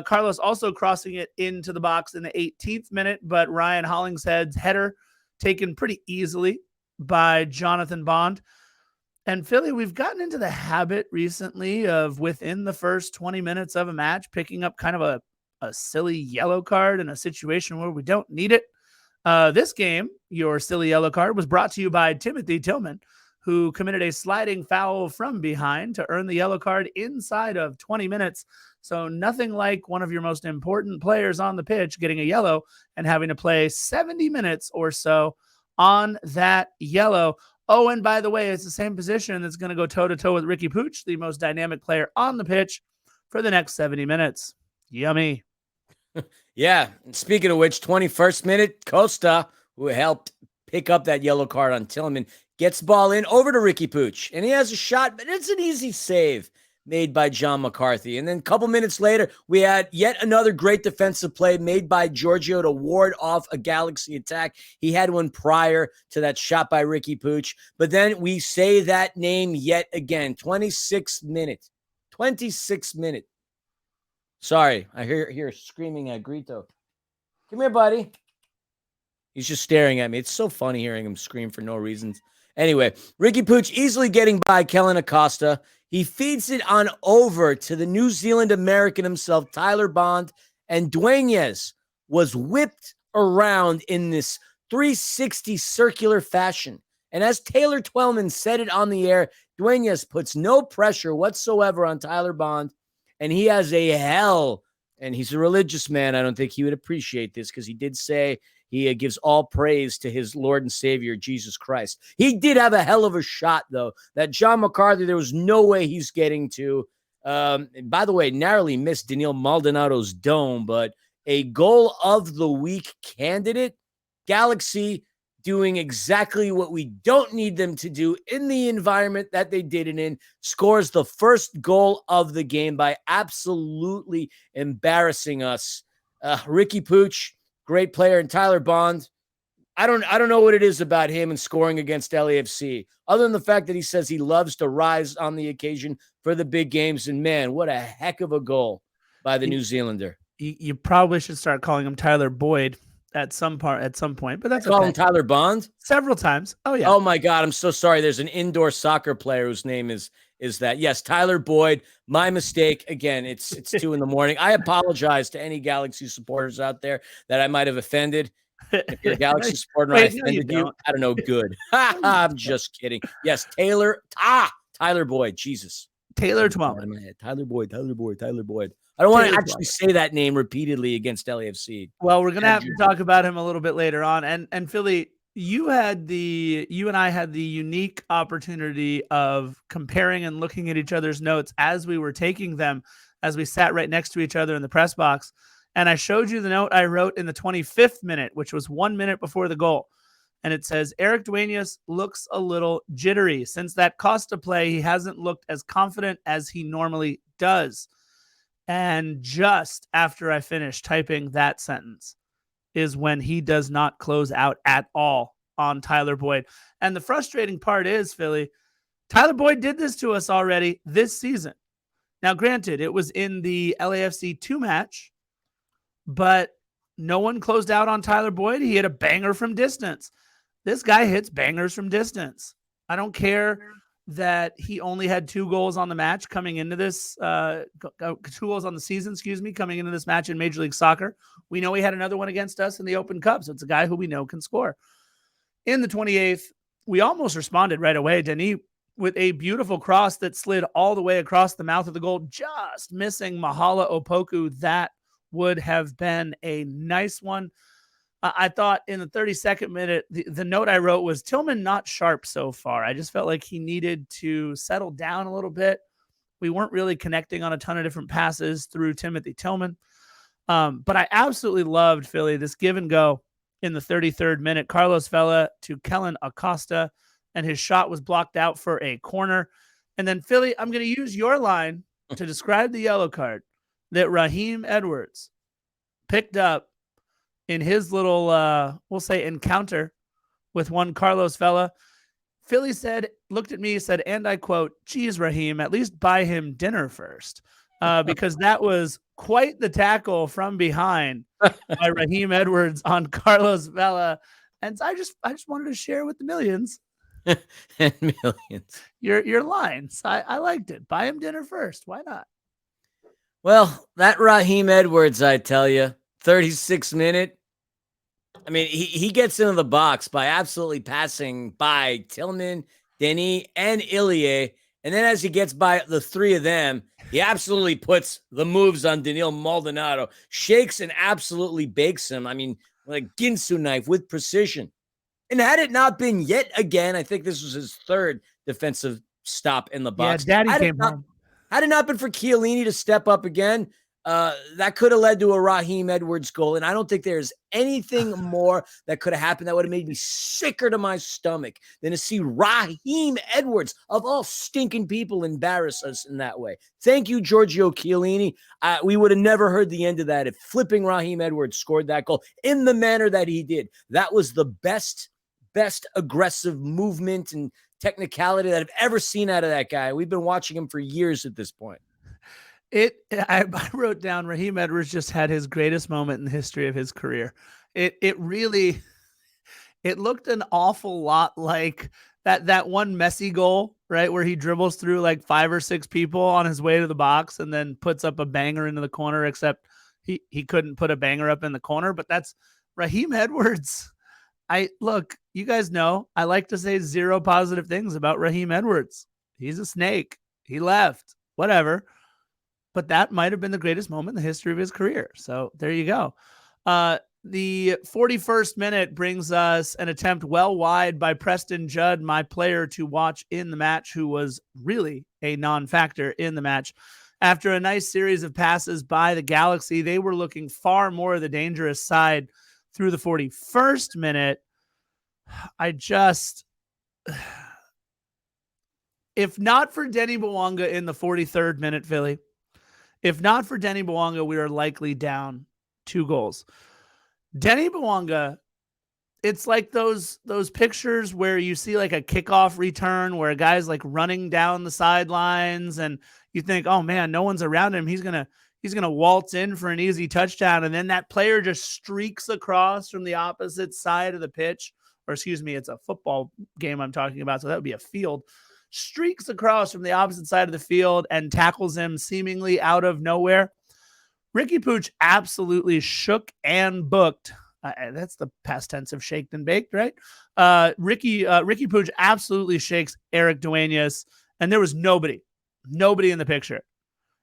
Carlos also crossing it into the box in the 18th minute, but Ryan Hollingshead's header taken pretty easily by Jonathan Bond. And Philly, we've gotten into the habit recently of within the first 20 minutes of a match, picking up kind of a silly yellow card in a situation where we don't need it. This game, your silly yellow card was brought to you by Timothy Tillman, who committed a sliding foul from behind to earn the yellow card inside of 20 minutes. So nothing like one of your most important players on the pitch getting a yellow and having to play 70 minutes or so on that yellow. Oh, and by the way, it's the same position that's going to go toe-to-toe with Ricky Puig, the most dynamic player on the pitch for the next 70 minutes. Yummy. Yeah. And speaking of which, 21st minute, Costa, who helped pick up that yellow card on Tillman, gets the ball in over to Ricky Puig. And he has a shot, but it's an easy save made by John McCarthy. And then a couple minutes later, we had yet another great defensive play made by Giorgio to ward off a Galaxy attack. He had one prior to that shot by Ricky Puig. But then we say that name yet again. 26th minute. 26th minute. Sorry, I hear screaming at Grito. Come here, buddy. He's just staring at me. It's so funny hearing him scream for no reasons. Anyway, Ricky Puig easily getting by Kellen Acosta. He feeds it on over to the New Zealand American himself, Tyler Bond, and Duenas was whipped around in this 360 circular fashion. And as Taylor Twellman said it on the air, Duenas puts no pressure whatsoever on Tyler Bond, and he has a hell, and he's a religious man. I don't think he would appreciate this because he did say he gives all praise to his Lord and Savior, Jesus Christ. He did have a hell of a shot, though, that John McCarthy, there was no way he's getting to. And by the way, narrowly missed Daniil Maldonado's dome, but a goal of the week candidate. Galaxy doing exactly what we don't need them to do in the environment that they did it in, scores the first goal of the game by absolutely embarrassing us. Ricky Pooch, great player, and Tyler Bond. I don't know what it is about him and scoring against LAFC, other than the fact that he says he loves to rise on the occasion for the big games. And man, what a heck of a goal by the New Zealander. You probably should start calling him Tyler Boyd at some point, but that's Call him Tyler Bond several times. Oh yeah. Oh my God, I'm so sorry. There's an indoor soccer player whose name is that. Yes, Tyler Boyd. My mistake. Again, it's 2 a.m. I apologize to any Galaxy supporters out there that I might have offended. If you're a Galaxy supporter, I offended you. I don't know. Good. I'm just kidding. Yes, Tyler Boyd. Jesus. Taylor Twellman. Tyler Boyd. I don't want to actually say that name repeatedly against LAFC. Well, we're going to have to talk about him a little bit later on. And Philly, you and I had the unique opportunity of comparing and looking at each other's notes as we were taking them, as we sat right next to each other in the press box. And I showed you the note I wrote in the 25th minute, which was 1 minute before the goal. And it says, Eric Duenas looks a little jittery. Since that Costa play, he hasn't looked as confident as he normally does. And just after I finished typing that sentence is when he does not close out at all on Tyler Boyd. And the frustrating part is, Philly, Tyler Boyd did this to us already this season. Now, granted, it was in the LAFC 2 match, but no one closed out on Tyler Boyd. He hit a banger from distance. This guy hits bangers from distance. I don't care that he only had 2 goals on the match coming into this, 2 goals on the season, coming into this match in Major League Soccer. We know he had another one against us in the Open Cup, so it's a guy who we know can score. In the 28th, we almost responded right away, Denis, with a beautiful cross that slid all the way across the mouth of the goal, just missing Mahala Opoku. That would have been a nice one. I thought in the 32nd minute, the note I wrote was Tillman not sharp so far. I just felt like he needed to settle down a little bit. We weren't really connecting on a ton of different passes through Timothy Tillman. But I absolutely loved, Philly, this give and go in the 33rd minute. Carlos Vela to Kellen Acosta, and his shot was blocked out for a corner. And then, Philly, I'm going to use your line to describe the yellow card that Raheem Edwards picked up in his little, we'll say, encounter with one Carlos Vela. Philly looked at me, said, and I quote, geez, Raheem, at least buy him dinner first. Because that was quite the tackle from behind by Raheem Edwards on Carlos Vela. And I just wanted to share with the millions. And millions. Your lines. I liked it. Buy him dinner first. Why not? Well, that Raheem Edwards, I tell you, 36 minute. I mean, he gets into the box by absolutely passing by Tillman, Denis, and Ilie. And then as he gets by the 3 of them, he absolutely puts the moves on Daniil Maldonado, shakes and absolutely bakes him. I mean, like Ginsu knife with precision. And had it not been yet again, I think this was his 3rd defensive stop in the box. Yeah, Daddy came home. Had it not been for Chiellini to step up again, that could have led to a Raheem Edwards goal. And I don't think there's anything more that could have happened that would have made me sicker to my stomach than to see Raheem Edwards, of all stinking people, embarrass us in that way. Thank you, Giorgio Chiellini. We would have never heard the end of that if flipping Raheem Edwards scored that goal in the manner that he did. That was the best aggressive movement and technicality that I've ever seen out of that guy. We've been watching him for years at this point. I wrote down Raheem Edwards just had his greatest moment in the history of his career. It really looked an awful lot like that one Messi goal, right, where he dribbles through like 5 or 6 people on his way to the box and then puts up a banger into the corner, except he couldn't put a banger up in the corner. But that's Raheem Edwards. Look, you guys know I like to say 0 positive things about Raheem Edwards. He's a snake. He left. Whatever. But that might have been the greatest moment in the history of his career. So there you go. The 41st minute brings us an attempt well wide by Preston Judd, my player to watch in the match, who was really a non-factor in the match. after a nice series of passes by the Galaxy, they were looking far more the dangerous side through the 41st minute. If not for Denny Bwanga in the 43rd minute, Philly, if not for Denny Bwanga, we are likely down 2 goals. Denny Bwanga, it's like those pictures where you see like a kickoff return where a guy's like running down the sidelines and you think, oh man, no one's around him. He's gonna waltz in for an easy touchdown, and then that player just streaks across from the opposite side of the pitch, or excuse me, it's a football game I'm talking about, so that would be a field. Streaks across from the opposite side of the field and tackles him seemingly out of nowhere. Ricky Puig absolutely shook and booked. That's the past tense of shaked and baked, right? Ricky Puig absolutely shakes Eric Duenas, and there was nobody in the picture.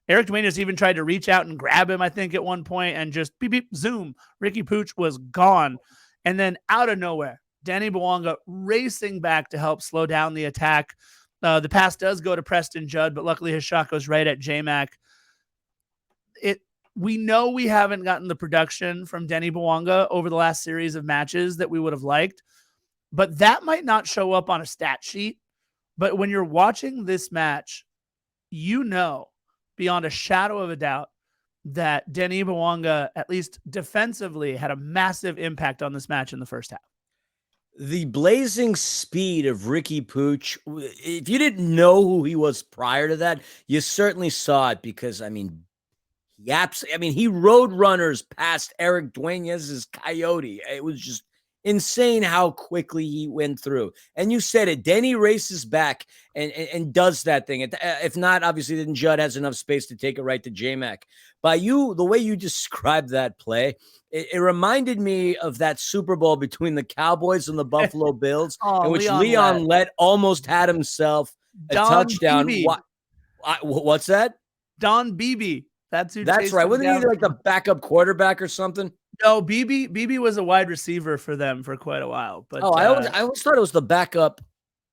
Eric Duenas even tried to reach out and grab him, I think, at one point, and just beep, beep, zoom. Ricky Puig was gone. And then out of nowhere, Denny Bwanga racing back to help slow down the attack. The pass does go to Preston Judd, but luckily his shot goes right at J-Mac. We know we haven't gotten the production from Denny Bwanga over the last series of matches that we would have liked, but that might not show up on a stat sheet. But when you're watching this match, you know beyond a shadow of a doubt that Denny Bwanga, at least defensively, had a massive impact on this match in the first half. The blazing speed of Ricky Puig, if you didn't know who he was prior to that, you certainly saw it because, he rode runners past Eric Duenas' Coyote. It was just insane how quickly he went through. And you said it, Denny races back and does that thing. If not, obviously, then Judd has enough space to take it right to J-Mac. The way you described that play, it reminded me of that Super Bowl between the Cowboys and the Buffalo Bills, in which Leon Lett almost had himself a touchdown. What's that? Don Beebe. That's right. Wasn't he like the backup quarterback or something? No, Beebe was a wide receiver for them for quite a while. But I always thought it was the backup.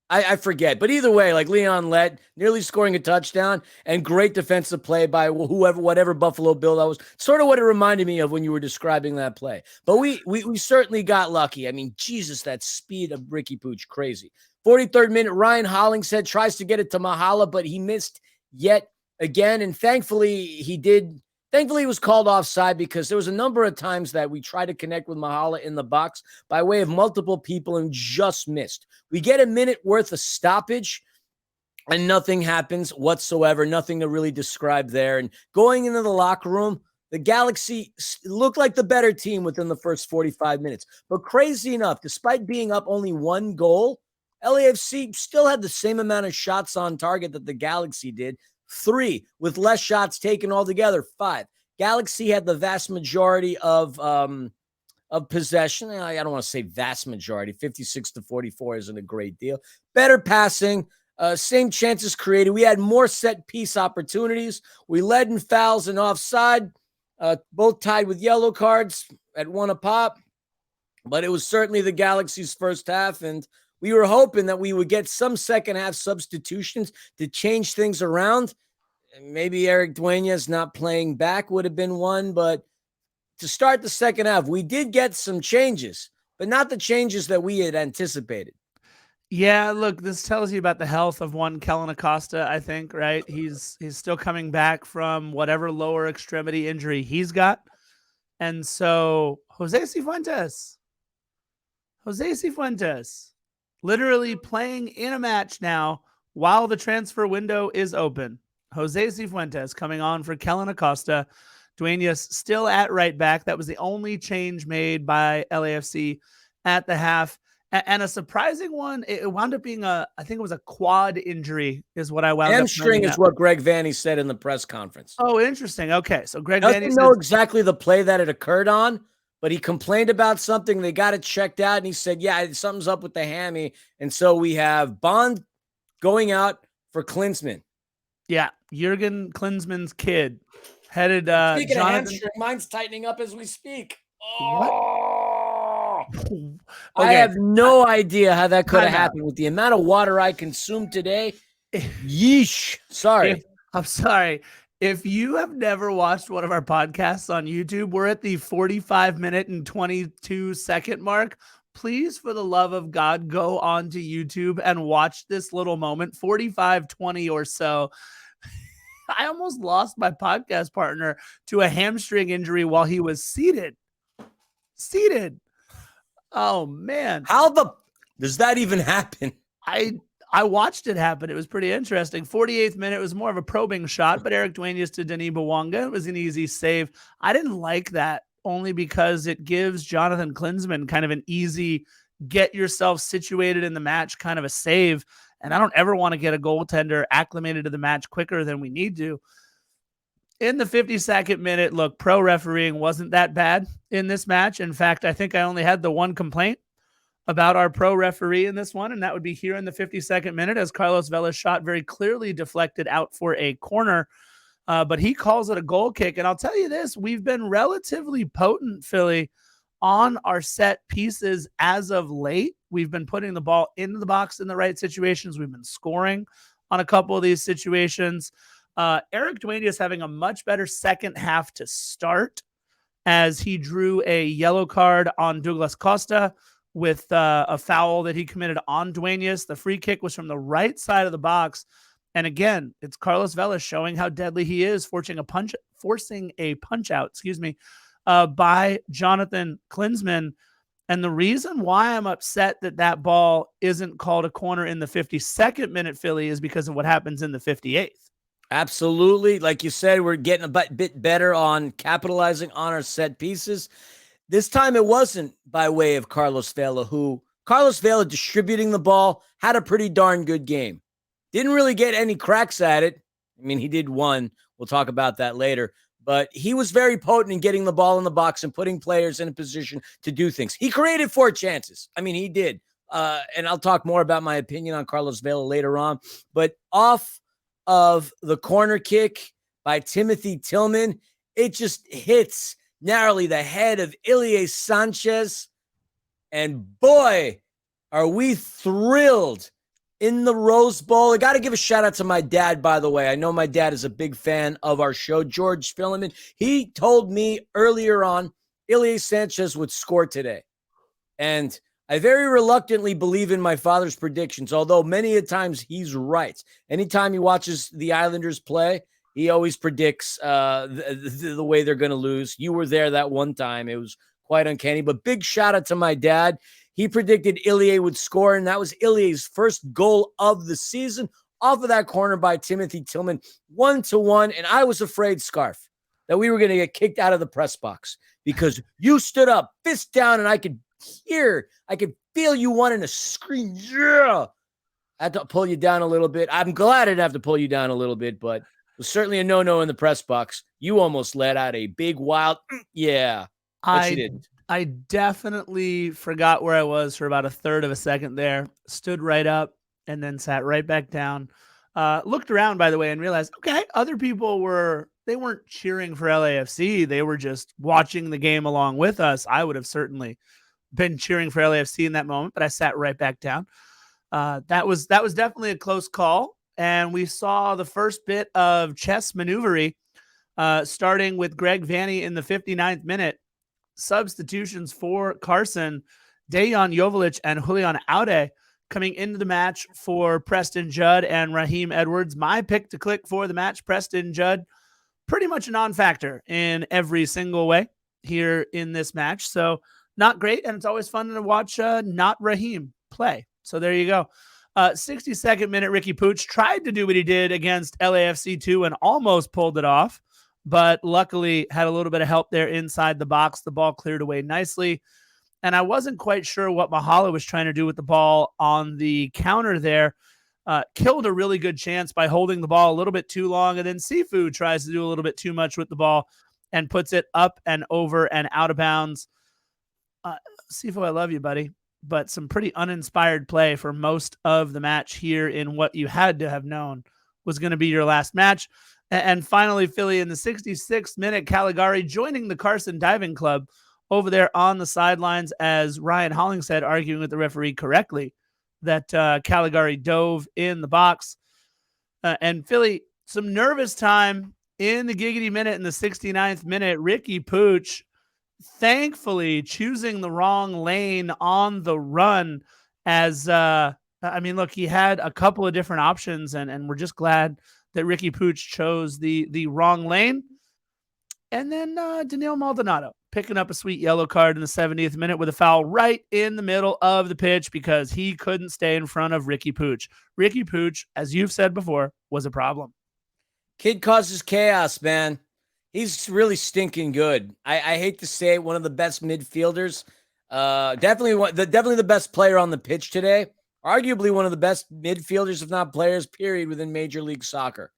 I forget. But either way, like Leon Lett nearly scoring a touchdown and great defensive play by whatever Buffalo Bill that was. Sort of what it reminded me of when you were describing that play. But we certainly got lucky. I mean, Jesus, that speed of Ricky Puig, crazy. 43rd minute, Ryan Hollingshead tries to get it to Mahala, but he missed yet again. And thankfully he did. Thankfully, he was called offside because there was a number of times that we tried to connect with Mahala in the box by way of multiple people and just missed. We get a minute worth of stoppage and nothing happens whatsoever. Nothing to really describe there. And going into the locker room, the Galaxy looked like the better team within the first 45 minutes. But crazy enough, despite being up only 1 goal, LAFC still had the same amount of shots on target that the Galaxy did. 3, with less shots taken altogether. 5. Galaxy had the vast majority of possession. I don't want to say vast majority. 56-44 isn't a great deal. Better passing, same chances created. We had more set piece opportunities. We led in fouls and offside, both tied with yellow cards at 1 apiece. But it was certainly the Galaxy's first half, and we were hoping that we would get some second half substitutions to change things around. Maybe Eric Duenas not playing back would have been one, but to start the second half, we did get some changes, but not the changes that we had anticipated. Yeah, look, this tells you about the health of one Kellen Acosta, I think, right? He's still coming back from whatever lower extremity injury he's got. And so Jose Cifuentes, literally playing in a match now while the transfer window is open. Jose Cifuentes coming on for Kellen Acosta. Duenas still at right back. That was the only change made by LAFC at the half. And a surprising one, it wound up being I think it was a quad injury is what I wound up. Hamstring is what Greg Vanney said in the press conference. Oh, interesting. Okay. So Greg Vanney doesn't know exactly the play that it occurred on, but he complained about something. They got it checked out, and he said, yeah, something's up with the hammy. And so we have Bond going out for Klinsmann. Yeah, Jurgen Klinsmann's kid. Headed Speaking of hamstring, mine's tightening up as we speak. Oh, okay. I have no idea how that could have happened with the amount of water I consumed today. Yeesh. Sorry. I'm sorry. If you have never watched one of our podcasts on YouTube, we're at the 45-minute and 22-second mark. Please, for the love of God, go on to YouTube and watch this little moment, 45-20 or so. I almost lost my podcast partner to a hamstring injury while he was seated. Oh, man. How does that even happen? I watched it happen. It was pretty interesting. 48th minute was more of a probing shot, but Eric Duenas to Denis Bouanga. It was an easy save. I didn't like that only because it gives Jonathan Klinsmann kind of an easy get yourself situated in the match kind of a save. And I don't ever want to get a goaltender acclimated to the match quicker than we need to. In the 52nd minute, look, pro refereeing wasn't that bad in this match. In fact, I think I only had the one complaint about our pro referee in this one, and that would be here in the 52nd minute as Carlos Vela's shot very clearly deflected out for a corner, but he calls it a goal kick. And I'll tell you this, we've been relatively potent, Philly, on our set pieces as of late. We've been putting the ball into the box in the right situations. We've been scoring on a couple of these situations. Eric Duenas is having a much better second half to start as he drew a yellow card on Douglas Costa with a foul that he committed on Duenas. The free kick was from the right side of the box. And again, it's Carlos Vela showing how deadly he is, forcing a punch out, by Jonathan Klinsmann. And the reason why I'm upset that ball isn't called a corner in the 52nd minute, Philly, is because of what happens in the 58th. Absolutely. Like you said, we're getting a bit better on capitalizing on our set pieces. This time it wasn't by way of Carlos Vela distributing the ball, had a pretty darn good game. Didn't really get any cracks at it. I mean, he did one. We'll talk about that later. But he was very potent in getting the ball in the box and putting players in a position to do things. He created 4 chances. I mean, he did. And I'll talk more about my opinion on Carlos Vela later on. But off of the corner kick by Timothy Tillman, it just hits narrowly the head of Ilie Sanchez. And boy, are we thrilled in the Rose Bowl. I got to give a shout out to my dad, by the way. I know my dad is a big fan of our show, George Filliman. He told me earlier on Ilie Sanchez would score today. And I very reluctantly believe in my father's predictions, although many a times he's right. Anytime he watches the Islanders play, he always predicts the way they're going to lose. You were there that one time. It was quite uncanny. But big shout out to my dad. He predicted Ilie would score, and that was Ilie's first goal of the season off of that corner by Timothy Tillman, 1-1. And I was afraid, Scarf, that we were going to get kicked out of the press box because you stood up, fist down, and I could feel you wanting to scream, yeah. I had to pull you down a little bit. I'm glad I didn't have to pull you down a little bit, but it was certainly a no-no in the press box. You almost let out a big, wild, yeah. But you didn't. I definitely forgot where I was for about a third of a second there, stood right up, and then sat right back down. Looked around, by the way, and realized, okay, other people they weren't cheering for LAFC. They were just watching the game along with us. I would have certainly been cheering for LAFC in that moment, but I sat right back down. That was definitely a close call. And we saw the first bit of chess maneuvery, starting with Greg Vanney in the 59th minute. Substitutions for Carson, Dejan Joveljic and Julian Aude coming into the match for Preston Judd and Raheem Edwards. My pick to click for the match, Preston Judd, pretty much a non-factor in every single way here in this match. So not great, and it's always fun to watch not Raheem play. So there you go. 62nd minute, Ricky Pooch tried to do what he did against LAFC 2 and almost pulled it off, but luckily had a little bit of help there inside the box. The ball cleared away nicely. And I wasn't quite sure what Mahala was trying to do with the ball on the counter there. Killed a really good chance by holding the ball a little bit too long. And then Sifu tries to do a little bit too much with the ball and puts it up and over and out of bounds. Sifu, I love you, buddy. But some pretty uninspired play for most of the match here in what you had to have known was going to be your last match. And finally, Philly, in the 66th minute, Caligari joining the Carson Diving Club over there on the sidelines as Ryan Hollingshead arguing with the referee correctly that Caligari dove in the box. And Philly, some nervous time in the giggity minute, in the 69th minute, Ricky Puig, thankfully choosing the wrong lane on the run as, look, he had a couple of different options, and we're just glad that Ricky Puig chose the wrong lane. And then Daniel Maldonado picking up a sweet yellow card in the 70th minute with a foul right in the middle of the pitch because he couldn't stay in front of Ricky Puig. Ricky Puig, as you've said before, was a problem. Kid causes chaos, man. He's really stinking good. I hate to say it, one of the best midfielders. Definitely the best player on the pitch today. Arguably one of the best midfielders, if not players, period, within Major League Soccer.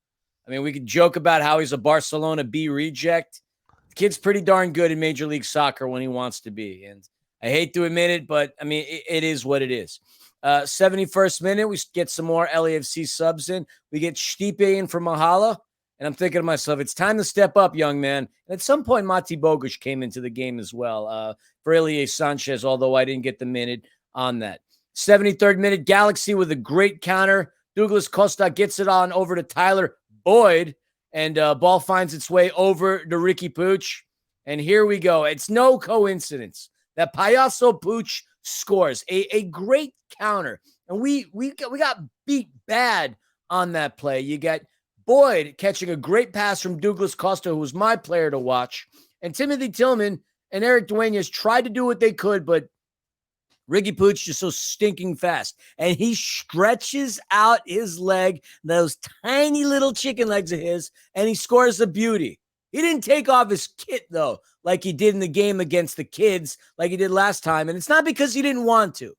I mean, we could joke about how he's a Barcelona B reject. The kid's pretty darn good in Major League Soccer when he wants to be. And I hate to admit it, but I mean, it is what it is. 71st minute, we get some more LAFC subs in. We get Stipe in for Mahala. And I'm thinking to myself, it's time to step up, young man. And at some point, Mati Bogusz came into the game as well for Elie Sanchez, although I didn't get the minute on that. 73rd minute, Galaxy with a great counter. Douglas Costa gets it on over to Tyler Boyd, and ball finds its way over to Ricky Puig. And here we go. It's no coincidence that Payaso Puig scores a great counter. And we got beat bad on that play. You got Boyd catching a great pass from Douglas Costa, who was my player to watch. And Timothy Tillman and Eric Duenas tried to do what they could, but Ricky Puig just so stinking fast. And he stretches out his leg, those tiny little chicken legs of his, and he scores a beauty. He didn't take off his kit, though, like he did in the game against the Kids, like he did last time. And it's not because he didn't want to.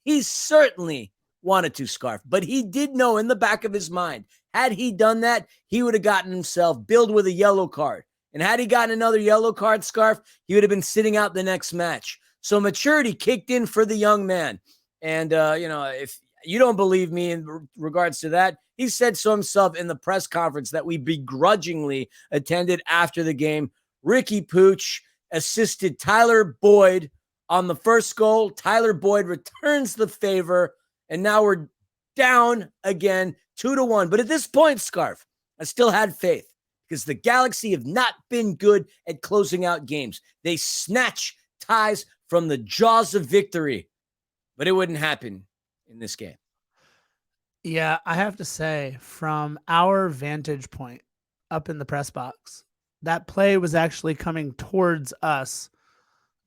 He certainly wanted to, Scarf, but he did know in the back of his mind, had he done that, he would have gotten himself billed with a yellow card. And had he gotten another yellow card, Scarf, he would have been sitting out the next match. So maturity kicked in for the young man. And, if you don't believe me in regards to that, he said so himself in the press conference that we begrudgingly attended after the game. Ricky Puig assisted Tyler Boyd on the first goal. Tyler Boyd returns the favor, and now we're down again 2-1. But at this point, Scarf, I still had faith because the Galaxy have not been good at closing out games. They snatch ties from the jaws of victory, but it wouldn't happen in this game. Yeah, I have to say, from our vantage point up in the press box, that play was actually coming towards us.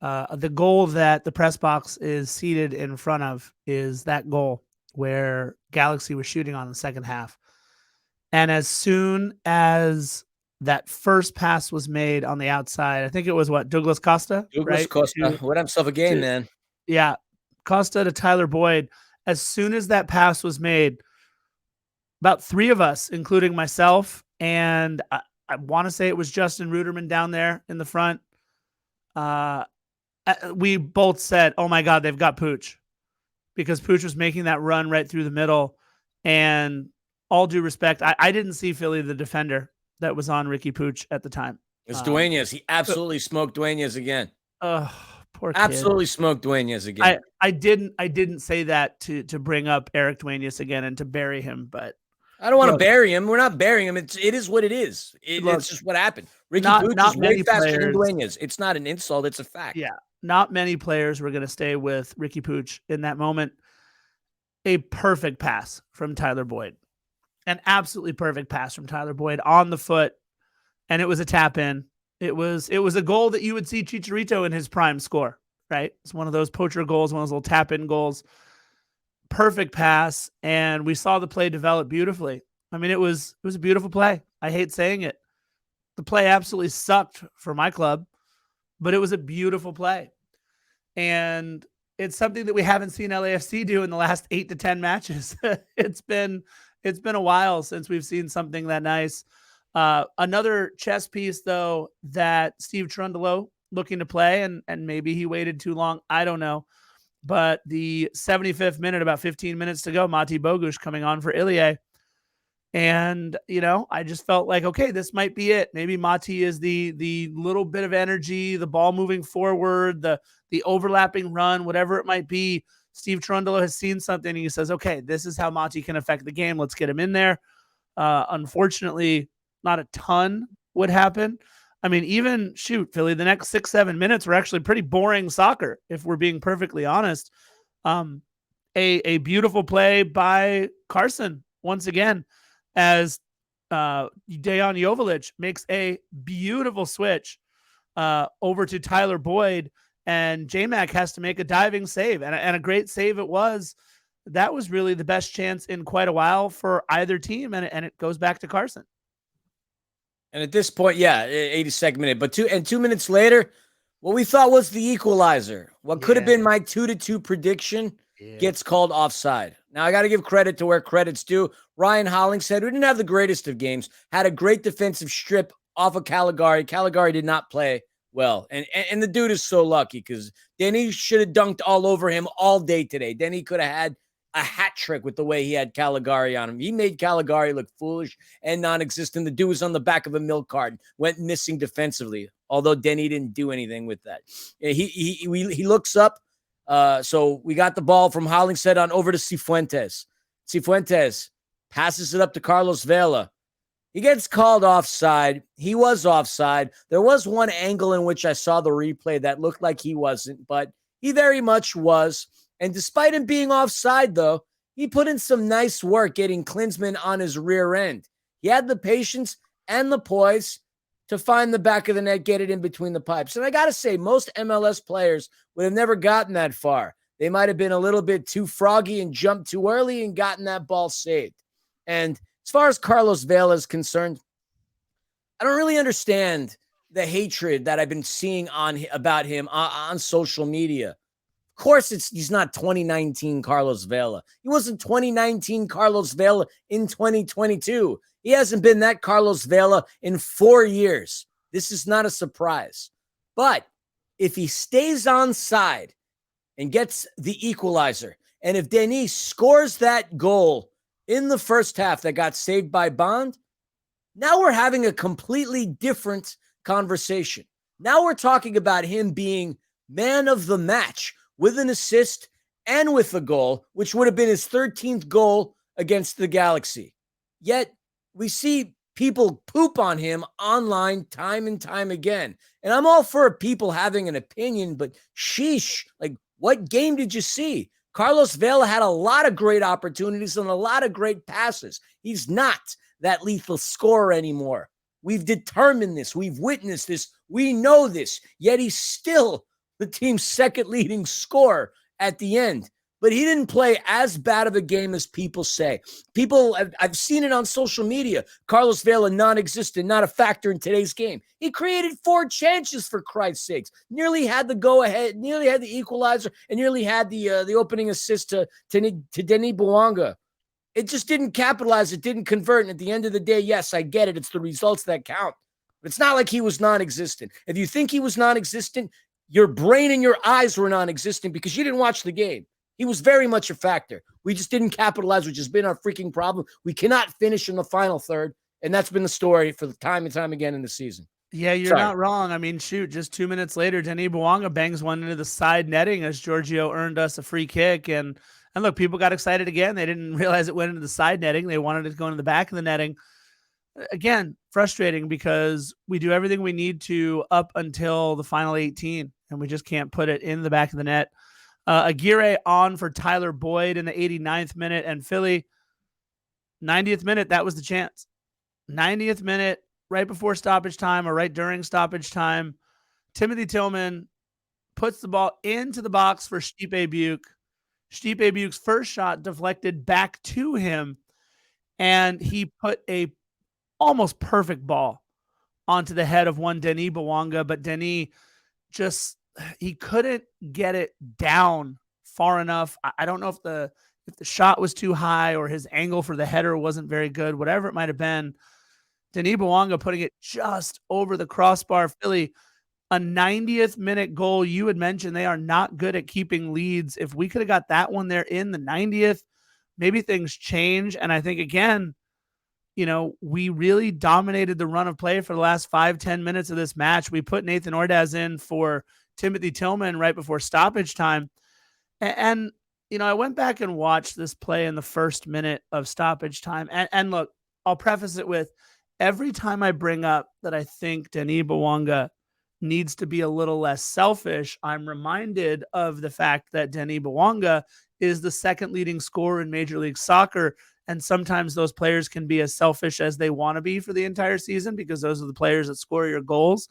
The goal that the press box is seated in front of is that goal where Galaxy was shooting on the second half. And as soon as that first pass was made on the outside, I think it was Douglas Costa? Douglas right? Costa, what himself a game, man. Yeah, Costa to Tyler Boyd. As soon as that pass was made, about three of us, including myself, and I want to say it was Justin Ruderman down there in the front, we both said, oh my God, they've got Puig. Because Puig was making that run right through the middle. And all due respect, I didn't see Philly, the defender that was on Ricky Puig at the time. It's Duenas. He absolutely smoked Duenas again. Poor kid. Absolutely smoked Duenas again. I didn't say that to bring up Eric Duenas again and to bury him, but I don't want to bury him. We're not burying him. It is what it is. It's just what happened. Ricky Puig is way faster than Duenas. It's not an insult. It's a fact. Yeah. Not many players were going to stay with Ricky Puig in that moment. A perfect pass from Tyler Boyd. An absolutely perfect pass from Tyler Boyd on the foot. And it was a tap in. It was a goal that you would see Chicharito in his prime score, right? It's one of those poacher goals, one of those little tap in goals. Perfect pass. And we saw the play develop beautifully. I mean, it was a beautiful play. I hate saying it. The play absolutely sucked for my club, but it was a beautiful play. And it's something that we haven't seen LAFC do in the last 8 to 10 matches. It's been a while since we've seen something that nice. Another chess piece, though, that Steve Trundolo looking to play, and maybe he waited too long. I don't know. But the 75th minute, about 15 minutes to go, Mati Bogusz coming on for Ilie. And, I just felt like, okay, this might be it. Maybe Mati is the little bit of energy, the ball moving forward, the overlapping run, whatever it might be. Steve Trundolo has seen something and he says, okay, this is how Mati can affect the game. Let's get him in there. Unfortunately, not a ton would happen. I mean, even Philly, the next 6-7 minutes were actually pretty boring soccer, if we're being perfectly honest. A beautiful play by Carson once again, as Dejan Joveljic makes a beautiful switch over to Tyler Boyd, and J-Mac has to make a diving save, and a great save it was. That was really the best chance in quite a while for either team, and it goes back to Carson. And at this point, 82nd minute, but 2 minutes later, what we thought was the equalizer, what could have been my 2-2 prediction, gets called offside. Now, I got to give credit to where credit's due. Ryan Hollingshead, who didn't have the greatest of games, had a great defensive strip off of Caligari. Caligari did not play well. And the dude is so lucky because Denny should have dunked all over him all day today. Denny could have had a hat trick with the way he had Caligari on him. He made Caligari look foolish and non-existent. The dude was on the back of a milk carton, went missing defensively, although Denny didn't do anything with that. He looks up. So we got the ball from Hollingshead on over to Cifuentes. Cifuentes passes it up to Carlos Vela. He gets called offside. He was offside. There was one angle in which I saw the replay that looked like he wasn't, but he very much was. And despite him being offside, though, he put in some nice work getting Klinsmann on his rear end. He had the patience and the poise to find the back of the net, get it in between the pipes. And I got to say, most MLS players would have never gotten that far. They might have been a little bit too froggy and jumped too early and gotten that ball saved. And as far as Carlos Vela is concerned, I don't really understand the hatred that I've been seeing about him on social media. Of course, he's not 2019 Carlos Vela. He wasn't 2019 Carlos Vela in 2022. He hasn't been that Carlos Vela in 4 years. This is not a surprise. But if he stays on side and gets the equalizer, and if Denis scores that goal in the first half that got saved by Bond, now we're having a completely different conversation. Now we're talking about him being man of the match with an assist and with a goal, which would have been his 13th goal against the Galaxy. Yet we see people poop on him online time and time again. And I'm all for people having an opinion, but sheesh, like, what game did you see? Carlos Vela had a lot of great opportunities and a lot of great passes. He's not that lethal scorer anymore. We've determined this. We've witnessed this. We know this. Yet he's still the team's second leading scorer at the end. But he didn't play as bad of a game as people say. I've seen it on social media. Carlos Vela, non-existent, not a factor in today's game. He created 4 chances, for Christ's sakes. Nearly had the go-ahead, nearly had the equalizer, and nearly had the opening assist to Denis Bouanga. It just didn't capitalize. It didn't convert. And at the end of the day, yes, I get it. It's the results that count. But it's not like he was non-existent. If you think he was non-existent, your brain and your eyes were non-existent because you didn't watch the game. He was very much a factor. We just didn't capitalize, which has been our freaking problem. We cannot finish in the final third, and that's been the story for the time and time again in the season. Yeah, you're not wrong. I mean, just 2 minutes later, Denis Bouanga bangs one into the side netting as Giorgio earned us a free kick. And look, people got excited again. They didn't realize it went into the side netting. They wanted it to go into the back of the netting. Again, frustrating because we do everything we need to up until the final 18, and we just can't put it in the back of the net. Aguirre on for Tyler Boyd in the 89th minute, and Philly, 90th minute, that was the chance. 90th minute, right before stoppage time or right during stoppage time, Timothy Tillman puts the ball into the box for Stipe Biuk. Stipe Biuk's first shot deflected back to him, and he put a almost perfect ball onto the head of one Denis Bouanga, but Denis just, he couldn't get it down far enough. I don't know if the shot was too high or his angle for the header wasn't very good, whatever it might have been. Denis Bouanga putting it just over the crossbar. Philly, a 90th minute goal. You had mentioned they are not good at keeping leads. If we could have got that one there in the 90th, maybe things change. And I think, again, we really dominated the run of play for the last 5-10 minutes of this match. We put Nathan Ordaz in for Timothy Tillman right before stoppage time. And I went back and watched this play in the first minute of stoppage time. And look, I'll preface it with, every time I bring up that I think Denis Bouanga needs to be a little less selfish, I'm reminded of the fact that Denis Bouanga is the second leading scorer in Major League Soccer. And sometimes those players can be as selfish as they want to be for the entire season because those are the players that score your goals.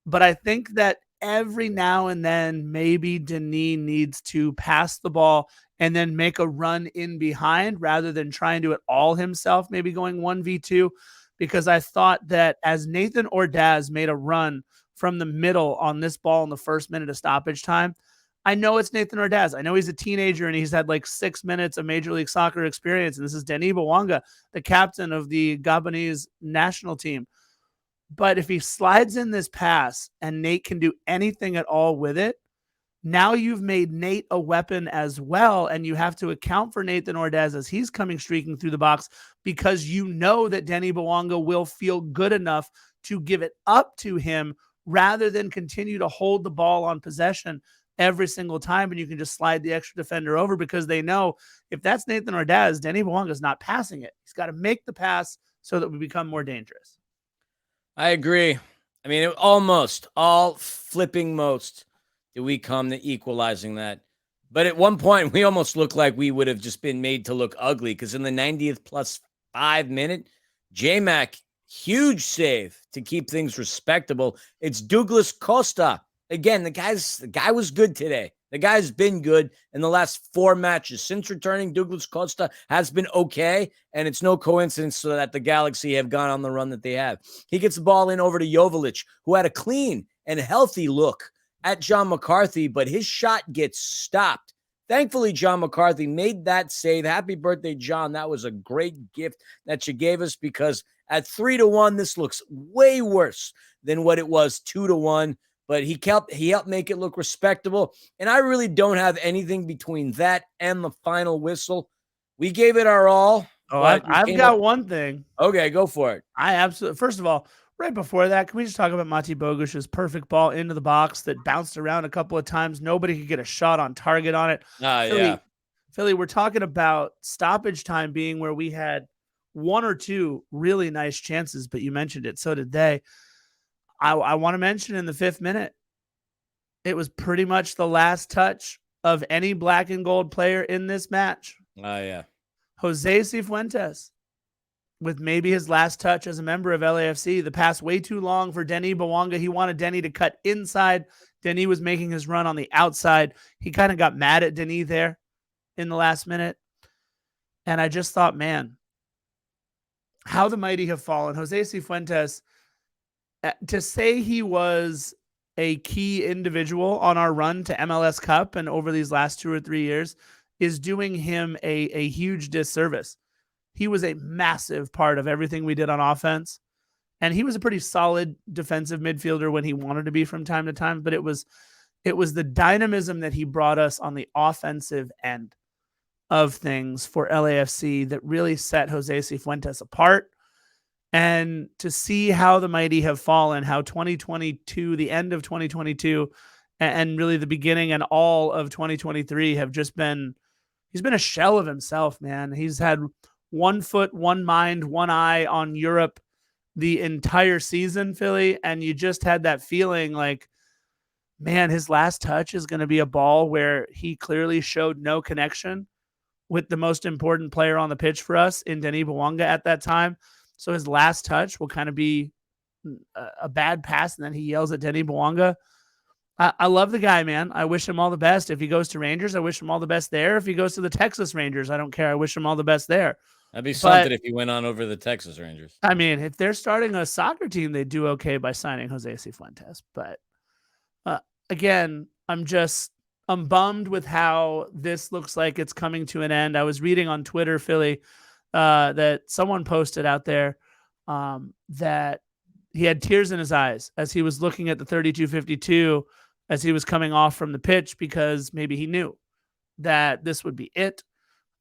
But I think that every now and then, maybe Denis needs to pass the ball and then make a run in behind rather than try and do it all himself, maybe going 1v2. Because I thought that as Nathan Ordaz made a run from the middle on this ball in the first minute of stoppage time, I know it's Nathan Ordaz. I know he's a teenager and he's had like 6 minutes of Major League Soccer experience. And this is Denis Bouanga, the captain of the Gabonese national team. But if he slides in this pass and Nate can do anything at all with it, now you've made Nate a weapon as well. And you have to account for Nathan Ordaz as he's coming streaking through the box because you know that Denis Bouanga will feel good enough to give it up to him rather than continue to hold the ball on possession every single time. And you can just slide the extra defender over because they know if that's Nathan Ordaz, Denis Bouanga is not passing it. He's got to make the pass so that we become more dangerous. I agree. I mean, almost all flipping most did we come to equalizing that. But at one point, we almost looked like we would have just been made to look ugly because in the 90th plus 5 minute, J-Mac, huge save to keep things respectable. It's Douglas Costa. Again, the guy was good today. The guy's been good in the last 4 matches. Since returning, Douglas Costa has been okay, and it's no coincidence so that the Galaxy have gone on the run that they have. He gets the ball in over to Joveljic, who had a clean and healthy look at John McCarthy, but his shot gets stopped. Thankfully, John McCarthy made that save. Happy birthday, John. That was a great gift that you gave us because at 3-1, this looks way worse than what it was 2-1. But he helped make it look respectable. And I really don't have anything between that and the final whistle. We gave it our all. Oh, I've got one thing. Okay, go for it. I absolutely, first of all, right before that, can we just talk about Mati Boguš's perfect ball into the box that bounced around a couple of times? Nobody could get a shot on target on it. Philly, we're talking about stoppage time being where we had 1 or 2 really nice chances, but you mentioned it. So did they. I want to mention in the 5th minute, it was pretty much the last touch of any black and gold player in this match. Oh, yeah. Jose Cifuentes, with maybe his last touch as a member of LAFC. The pass way too long for Denis Bouanga. He wanted Denis to cut inside. Denis was making his run on the outside. He kind of got mad at Denis there in the last minute. And I just thought, man, how the mighty have fallen. Jose Cifuentes, to say he was a key individual on our run to MLS Cup and over these last 2 or 3 years is doing him a huge disservice. He was a massive part of everything we did on offense. And he was a pretty solid defensive midfielder when he wanted to be from time to time. But it was the dynamism that he brought us on the offensive end of things for LAFC that really set Jose Cifuentes apart. And to see how the mighty have fallen, how 2022, the end of 2022, and really the beginning and all of 2023 have just been, he's been a shell of himself, man. He's had 1 foot, 1 mind, 1 eye on Europe the entire season, Philly. And you just had that feeling like, man, his last touch is going to be a ball where he clearly showed no connection with the most important player on the pitch for us in Denis Bouanga at that time. So his last touch will kind of be a bad pass, and then he yells at Denis Bouanga. I love the guy, man. I wish him all the best. If he goes to Rangers, I wish him all the best there. If he goes to the Texas Rangers, I don't care. I wish him all the best there. That'd be something if he went on over to the Texas Rangers. I mean, if they're starting a soccer team, they do okay by signing Jose Cifuentes. But again, I'm bummed with how this looks like it's coming to an end. I was reading on Twitter, Philly, that someone posted out there that he had tears in his eyes as he was looking at the 32-52 as he was coming off from the pitch because maybe he knew that this would be it.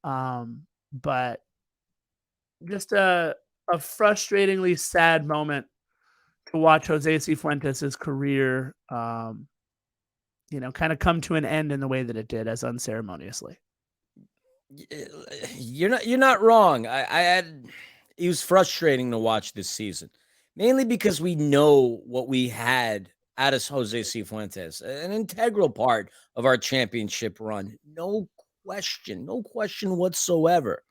But just a frustratingly sad moment to watch Jose Cifuentes' career, kind of come to an end in the way that it did, as unceremoniously. You're not wrong. he was frustrating to watch this season, mainly because we know what we had out of Jose Cifuentes, an integral part of our championship run. No question whatsoever.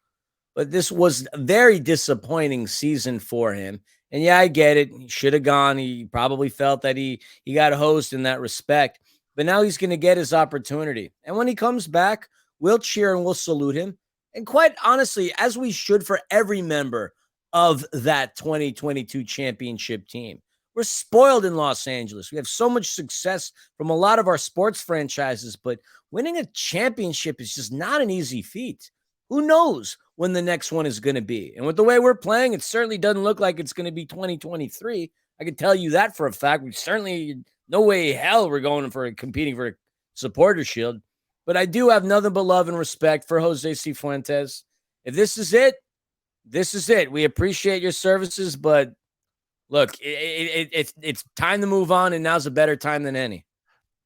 But this was a very disappointing season for him. And yeah, I get it. He should have gone. He probably felt that he got hosed in that respect. But now he's going to get his opportunity. And when he comes back, we'll cheer and we'll salute him. And quite honestly, as we should for every member of that 2022 championship team. We're spoiled in Los Angeles. We have so much success from a lot of our sports franchises, but winning a championship is just not an easy feat. Who knows when the next one is going to be? And with the way we're playing, it certainly doesn't look like it's going to be 2023. I can tell you that for a fact. We certainly, no way hell we're going for competing for a supporter shield. But I do have nothing but love and respect for Jose Cifuentes. If this is it, this is it. We appreciate your services, but look, it's time to move on, and now's a better time than any.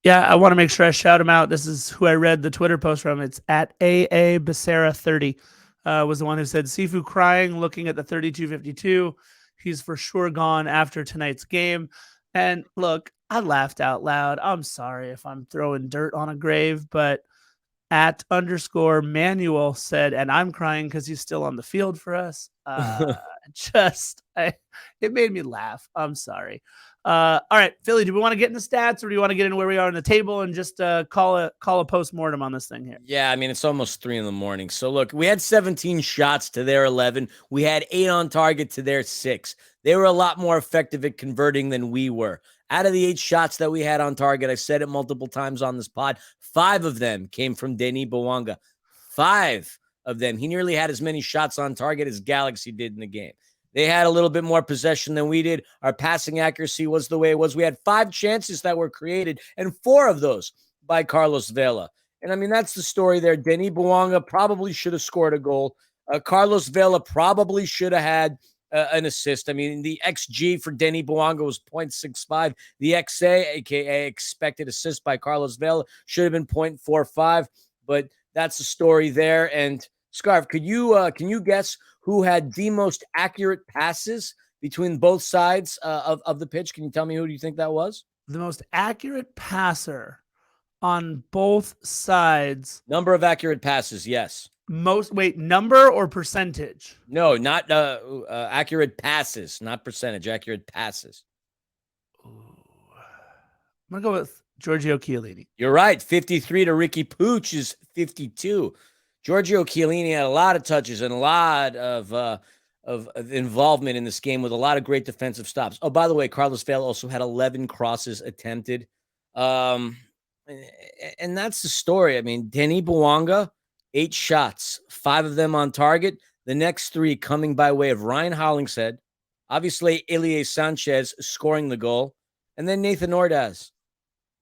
Yeah, I want to make sure I shout him out. This is who I read the Twitter post from. It's at AA Becerra 30 was the one who said, Sifu crying, looking at the 3252. He's for sure gone after tonight's game. And look, I laughed out loud. I'm sorry if I'm throwing dirt on a grave, but at _ Manuel said, and I'm crying because he's still on the field for us. It made me laugh. I'm sorry. All right, Philly, do we want to get into stats, or do you want to get into where we are on the table and just call a post-mortem on this thing here? Yeah, I mean, it's almost 3 a.m. So look, we had 17 shots to their 11. We had 8 on target to their 6. They were a lot more effective at converting than we were. Out of the 8 shots that we had on target, I said it multiple times on this pod, 5 of them came from Denis Bouanga. 5 of them. He nearly had as many shots on target as Galaxy did in the game. They had a little bit more possession than we did. Our passing accuracy was the way it was. We had 5 chances that were created, and 4 of those by Carlos Vela. And I mean, that's the story there. Denis Bouanga probably should have scored a goal. Carlos Vela probably should have had an assist. I mean, the XG for Denis Bouanga was 0.65. The XA, aka expected assist by Carlos Vela, should have been 0.45. But that's the story there. And Scarf, can you guess who had the most accurate passes between both sides of the pitch? Can you tell me who do you think that was? The most accurate passer on both sides. Number of accurate passes, yes. Number or percentage? No, not accurate passes, not percentage, accurate passes. Ooh. I'm going to go with Giorgio Chiellini. You're right. 53 to Ricky Puig is 52. Giorgio Chiellini had a lot of touches and a lot of involvement in this game with a lot of great defensive stops. Oh, by the way, Carlos Vela also had 11 crosses attempted. And that's the story. I mean, Denis Bouanga, 8 shots, 5 of them on target. The next 3 coming by way of Ryan Hollingshead, obviously Ilie Sanchez scoring the goal, and then Nathan Ordaz.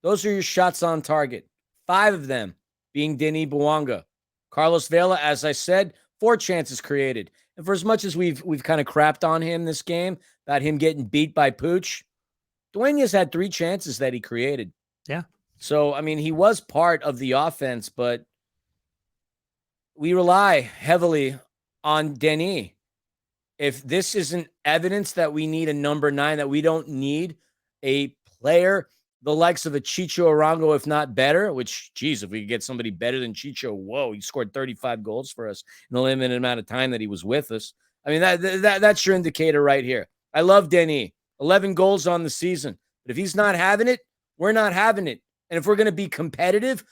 Those are your shots on target. 5 of them being Denis Bouanga. Carlos Vela, as I said, 4 chances created. And for as much as we've kind of crapped on him this game, about him getting beat by Puig, Dueñas had 3 chances that he created. Yeah. So, I mean, he was part of the offense, but we rely heavily on Denis. If this isn't evidence that we need a number 9, that we don't need a player the likes of a Chicho Arango, if not better, which, geez, if we could get somebody better than Chicho, whoa, he scored 35 goals for us in the limited amount of time that he was with us. I mean, that's your indicator right here. I love Denis. 11 goals on the season. But if he's not having it, we're not having it. And if we're going to be competitive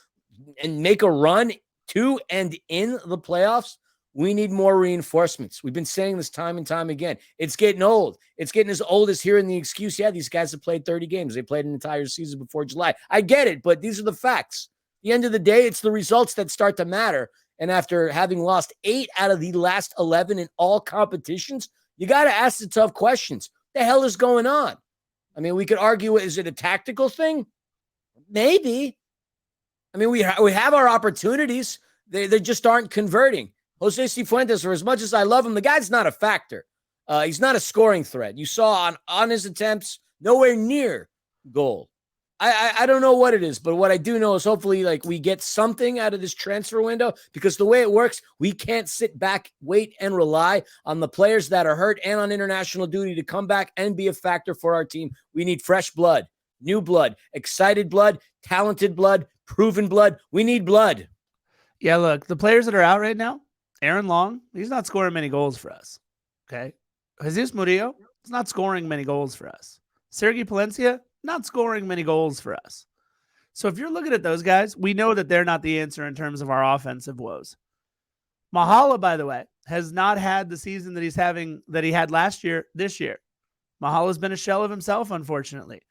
and make a run to and in the playoffs, we need more reinforcements. We've been saying this time and time again. It's getting old. It's getting as old as hearing the excuse, yeah, these guys have played 30 games. They played an entire season before July. I get it, but these are the facts. At the end of the day, it's the results that start to matter. And after having lost 8 out of the last 11 in all competitions, you got to ask the tough questions. What the hell is going on? I mean, we could argue, is it a tactical thing? Maybe. I mean, we have our opportunities. They just aren't converting. Jose Cifuentes, for as much as I love him, the guy's not a factor. He's not a scoring threat. You saw on his attempts, nowhere near goal. I don't know what it is, but what I do know is hopefully like we get something out of this transfer window, because the way it works, we can't sit back, wait, and rely on the players that are hurt and on international duty to come back and be a factor for our team. We need fresh blood, new blood, excited blood, talented blood, proven blood. We need blood. Yeah, look, the players that are out right now, Aaron Long, he's not scoring many goals for us. Okay. Jesus Murillo is not scoring many goals for us. Sergei Palencia, not scoring many goals for us. So if you're looking at those guys, we know that they're not the answer in terms of our offensive woes. Mahala, by the way, has not had the season that he had last year, this year. Mahala's been a shell of himself, unfortunately.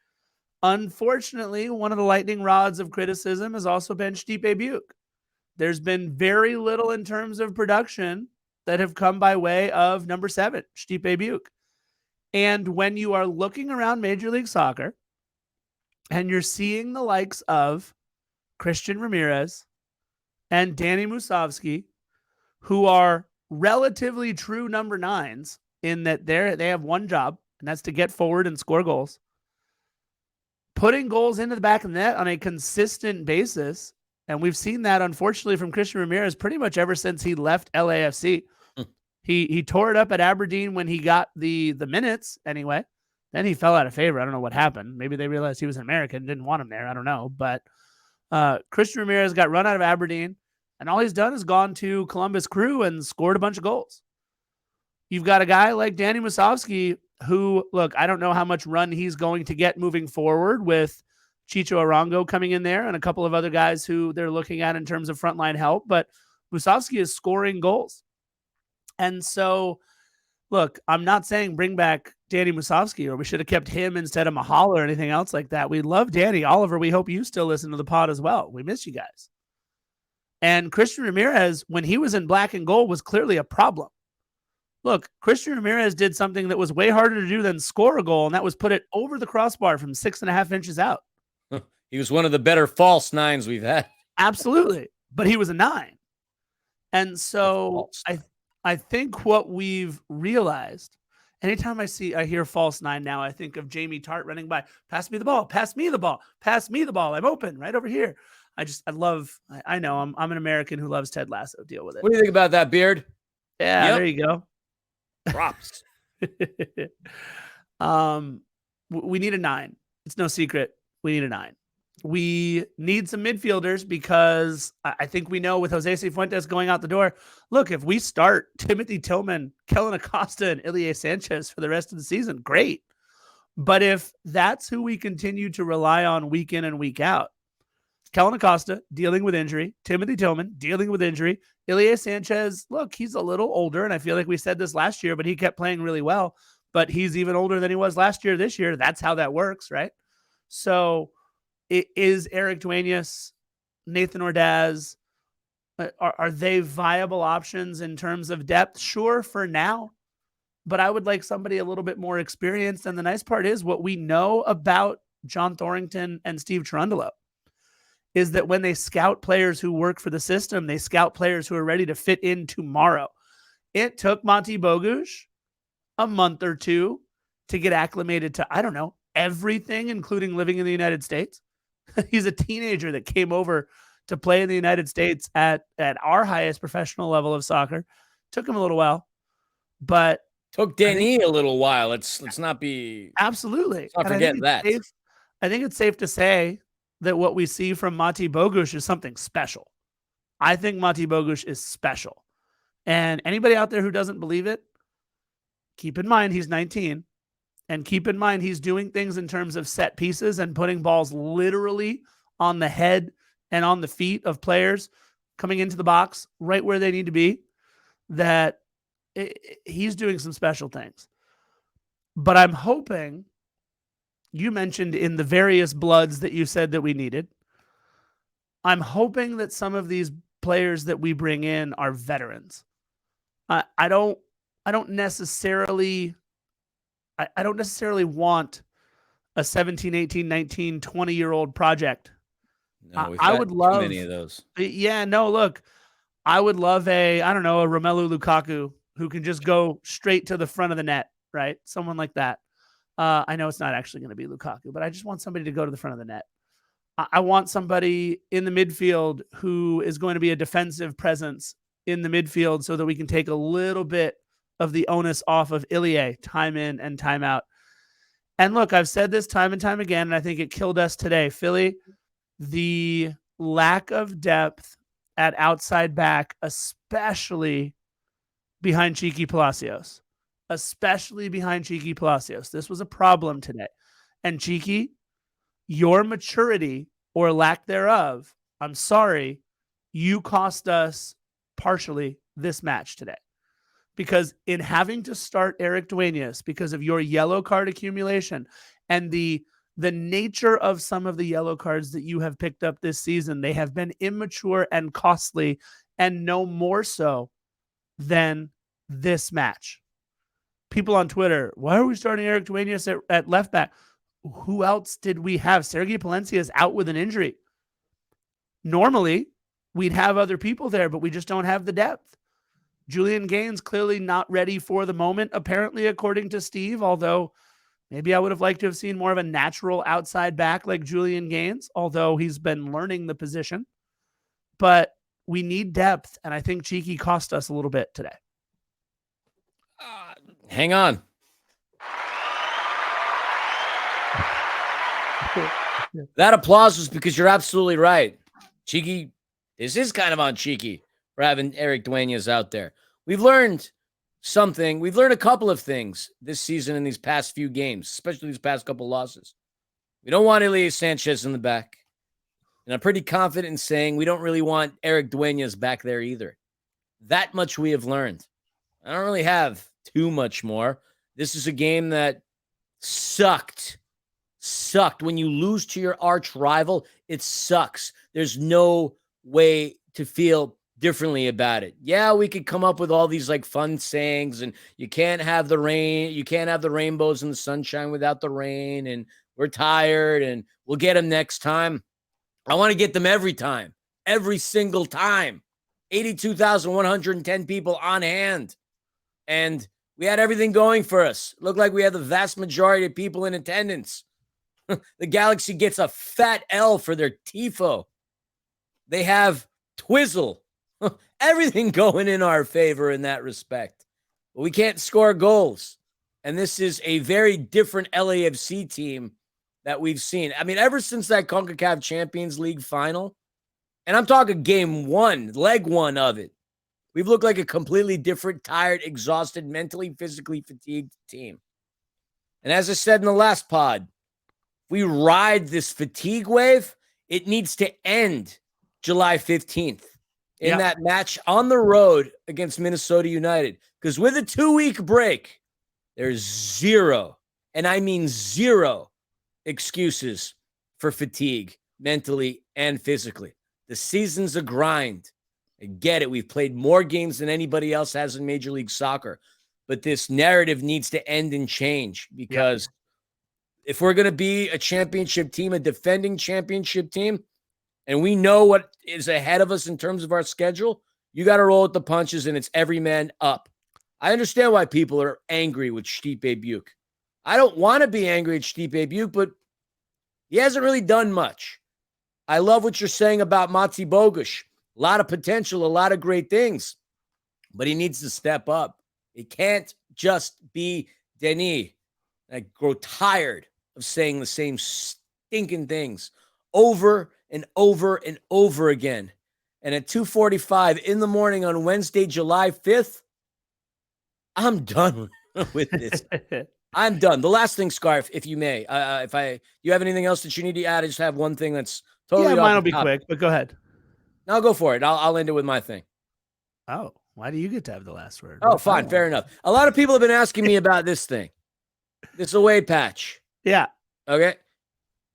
Unfortunately, one of the lightning rods of criticism has also been Stipe Buick. There's been very little in terms of production that have come by way of number 7, Stipe Buick. And when you are looking around Major League Soccer and you're seeing the likes of Christian Ramirez and Danny Musovski, who are relatively true number 9s in that they have one job, and that's to get forward and score goals, putting goals into the back of the net on a consistent basis. And we've seen that, unfortunately, from Christian Ramirez pretty much ever since he left LAFC. He tore it up at Aberdeen when he got the minutes anyway. Then he fell out of favor. I don't know what happened. Maybe they realized he was an American, didn't want him there. I don't know. But Christian Ramirez got run out of Aberdeen, and all he's done is gone to Columbus Crew and scored a bunch of goals. You've got a guy like Danny Musovski who, look, I don't know how much run he's going to get moving forward with Chicho Arango coming in there and a couple of other guys who they're looking at in terms of frontline help. But Musovski is scoring goals. And so, look, I'm not saying bring back Danny Musovski or we should have kept him instead of Mahal or anything else like that. We love Danny. Oliver, we hope you still listen to the pod as well. We miss you guys. And Christian Ramirez, when he was in black and gold, was clearly a problem. Look, Christian Ramirez did something that was way harder to do than score a goal, and that was put it over the crossbar from 6.5 inches out. He was one of the better false 9s we've had. Absolutely. But he was a 9. And so I think what we've realized, anytime I hear false 9 now, I think of Jamie Tart running by, pass me the ball, pass me the ball, pass me the ball. I'm open right over here. I know I'm an American who loves Ted Lasso. Deal with it. What do you think about that, Beard? Yeah, There you go. Props. We need a 9. It's no secret. We need a 9. We need some midfielders because I think we know with Jose Cifuentes going out the door, look, if we start Timothy Tillman, Kellen Acosta, and Ilie Sanchez for the rest of the season, great. But if that's who we continue to rely on week in and week out, Kellen Acosta dealing with injury, Timothy Tillman dealing with injury, Ilie Sanchez, look, he's a little older, and I feel like we said this last year, but he kept playing really well. But he's even older than he was last year, this year. That's how that works, right? So it is Eric Duenas, Nathan Ordaz. Are they viable options in terms of depth? Sure, for now. But I would like somebody a little bit more experienced. And the nice part is what we know about John Thorrington and Steve Cherundolo is that when they scout players who work for the system, they scout players who are ready to fit in tomorrow. It took Monty Bogusz a month or two to get acclimated to, I don't know, everything, including living in the United States. He's a teenager that came over to play in the United States at our highest professional level of soccer. Took him a little while, but took Danny a little while. Let's not be absolutely. Let's not forget that. I think it's safe to say that what we see from Mati Bogusz is something special. I think Mati Bogusz is special. And anybody out there who doesn't believe it, keep in mind he's 19. And keep in mind he's doing things in terms of set pieces and putting balls literally on the head and on the feet of players coming into the box right where they need to be, that he's doing some special things. But I'm hoping, you mentioned in the various bloods that you said that we needed, I'm hoping that some of these players that we bring in are veterans. I don't necessarily want a 17, 18, 19, 20-year-old project. No, I would love many of those. Yeah, no, look, I would love a Romelu Lukaku who can just go straight to the front of the net, right? Someone like that. I know it's not actually going to be Lukaku, but I just want somebody to go to the front of the net. I want somebody in the midfield who is going to be a defensive presence in the midfield so that we can take a little bit of the onus off of Ilie, time in and time out. And look, I've said this time and time again, and I think it killed us today. Philly, the lack of depth at outside back, especially behind Cheeky Palacios. This was a problem today. And Cheeky, your maturity or lack thereof, I'm sorry, you cost us partially this match today. Because in having to start Eric Dueñas because of your yellow card accumulation and the nature of some of the yellow cards that you have picked up this season, they have been immature and costly, and no more so than this match. People on Twitter, why are we starting Eric Dueñas at left back? Who else did we have? Sergei Palencia is out with an injury. Normally, we'd have other people there, but we just don't have the depth. Julian Gaines clearly not ready for the moment, apparently, according to Steve, although maybe I would have liked to have seen more of a natural outside back like Julian Gaines, although he's been learning the position. But we need depth, and I think Cheeky cost us a little bit today. Hang on. That applause was because you're absolutely right. Cheeky, this is kind of on Cheeky for having Eric Dueñas out there. We've learned something. We've learned a couple of things this season in these past few games, especially these past couple losses. We don't want Ilie Sanchez in the back. And I'm pretty confident in saying we don't really want Eric Dueñas back there either. That much we have learned. I don't really have too much more. This is a game that sucked. When you lose to your arch rival, it sucks. There's no way to feel differently about it. Yeah, we could come up with all these like fun sayings, and you can't have the rain, you can't have the rainbows and the sunshine without the rain, and we're tired and we'll get them next time. I want to get them every time, every single time. 82,110 people on hand. And we had everything going for us. It looked like we had the vast majority of people in attendance. The Galaxy gets a fat L for their tifo. They have Twizzle. Everything going in our favor in that respect. But we can't score goals. And this is a very different LAFC team that we've seen. I mean, ever since that CONCACAF Champions League final, and I'm talking game one, leg one of it, we've looked like a completely different, tired, exhausted, mentally, physically fatigued team. And as I said in the last pod, we ride this fatigue wave, it needs to end July 15th in that match on the road against Minnesota United. Because with a 2-week break, there's zero, and I mean zero, excuses for fatigue mentally and physically. The season's a grind. I get it. We've played more games than anybody else has in Major League Soccer. But this narrative needs to end and change because if we're going to be a championship team, a defending championship team, and we know what is ahead of us in terms of our schedule, you got to roll with the punches, and it's every man up. I understand why people are angry with Stipe Biuk. I don't want to be angry at Stipe Biuk, but he hasn't really done much. I love what you're saying about Matsi Bogusz. A lot of potential, a lot of great things, but he needs to step up. It can't just be Denis. I grow tired of saying the same stinking things over and over and over again. And at 2:45 in the morning on Wednesday, July 5th, I'm done with this. I'm done. The last thing, Scarf, if you may, you have anything else that you need to add? I just have one thing that's totally mine will be quick, but go ahead. No, go for it. I'll end it with my thing. Oh, why do you get to have the last word? Oh, fine. Fair enough. A lot of people have been asking me about this thing, this away patch. Yeah. Okay.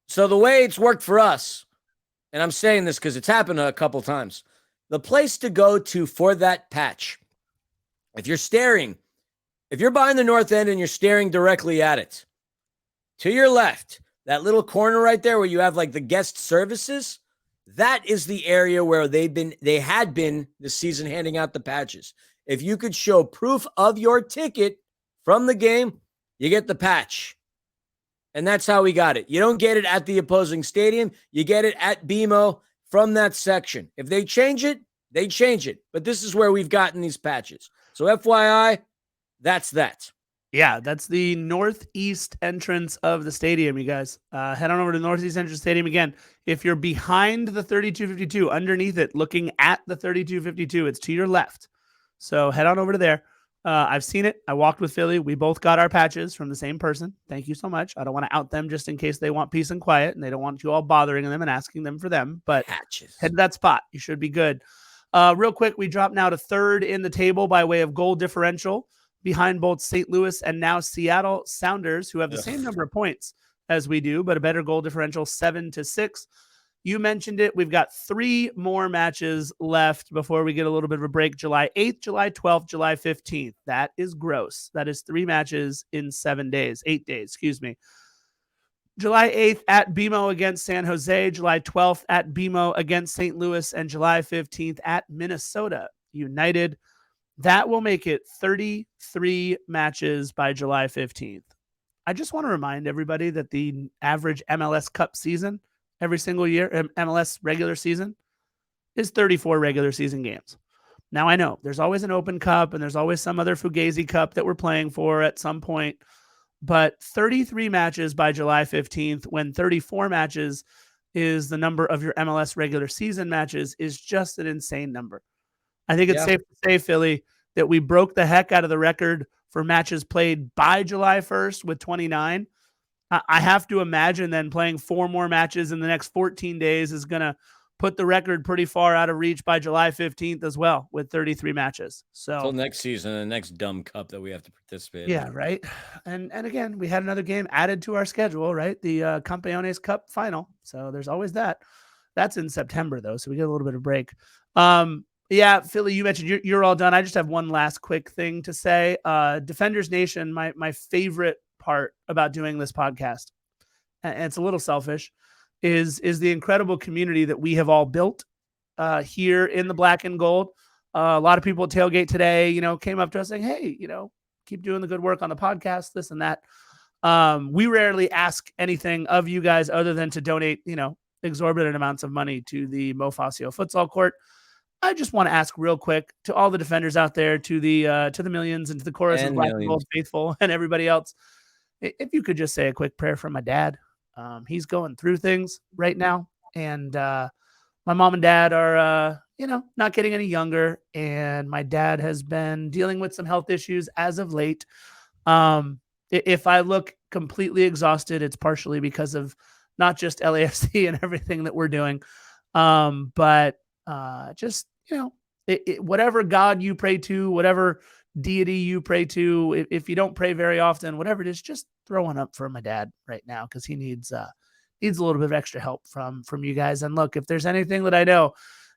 So the way it's worked for us, and I'm saying this because it's happened a couple times, the place to go to for that patch, if you're behind the north end and you're staring directly at it, to your left, that little corner right there where you have like the guest services, that is the area where they had been this season handing out the patches. If you could show proof of your ticket from the game, you get the patch. And that's how we got it. You don't get it at the opposing stadium. You get it at BMO from that section. If they change it, they change it. But this is where we've gotten these patches. So FYI, that's that. Yeah, that's the northeast entrance of the stadium, you guys. Head on over to the northeast entrance stadium again. If you're behind the 3252, underneath it, looking at the 3252, it's to your left. So head on over to there. I've seen it. I walked with Philly. We both got our patches from the same person. Thank you so much. I don't want to out them just in case they want peace and quiet and they don't want you all bothering them and asking them for them. But patches. Head to that spot. You should be good. Real quick, we drop now to third in the table by way of goal differential, behind both St. Louis and now Seattle Sounders, who have the same number of points as we do, but a better goal differential, 7-6. You mentioned it. We've got 3 more matches left before we get a little bit of a break. July 8th, July 12th, July 15th. That is gross. That is 3 matches in 8 days, excuse me. July 8th at BMO against San Jose, July 12th at BMO against St. Louis, and July 15th at Minnesota United. That will make it 33 matches by July 15th. I just want to remind everybody that the average MLS Cup season every single year, MLS regular season, is 34 regular season games. Now, I know there's always an Open Cup and there's always some other Fugazi Cup that we're playing for at some point, but 33 matches by July 15th, when 34 matches is the number of your MLS regular season matches, is just an insane number. I think it's safe to say, Philly, that we broke the heck out of the record for matches played by July 1st with 29. I have to imagine then playing 4 more matches in the next 14 days is going to put the record pretty far out of reach by July 15th as well, with 33 matches. So until next season, the next dumb cup that we have to participate in. Yeah, right. And again, we had another game added to our schedule, right? The Campeones Cup final. So there's always that. That's in September, though, so we get a little bit of break. Yeah, Philly, you mentioned you're all done. I just have one last quick thing to say. Defenders Nation, my favorite part about doing this podcast, and it's a little selfish, is the incredible community that we have all built here in the black and gold. A lot of people at Tailgate today, came up to us saying, hey, keep doing the good work on the podcast, this and that. We rarely ask anything of you guys other than to donate, exorbitant amounts of money to the Mo Facio futsal court. I just want to ask real quick to all the defenders out there, to the millions and to the chorus of Black and Gold faithful and everybody else, if you could just say a quick prayer for my dad. He's going through things right now, and my mom and dad are, not getting any younger, and my dad has been dealing with some health issues as of late. If I look completely exhausted, it's partially because of not just LAFC and everything that we're doing, but just, whatever God you pray to, whatever deity you pray to, if you don't pray very often, whatever it is, just throw one up for my dad right now, because he needs a little bit of extra help from you guys. And look, if there's anything that I know,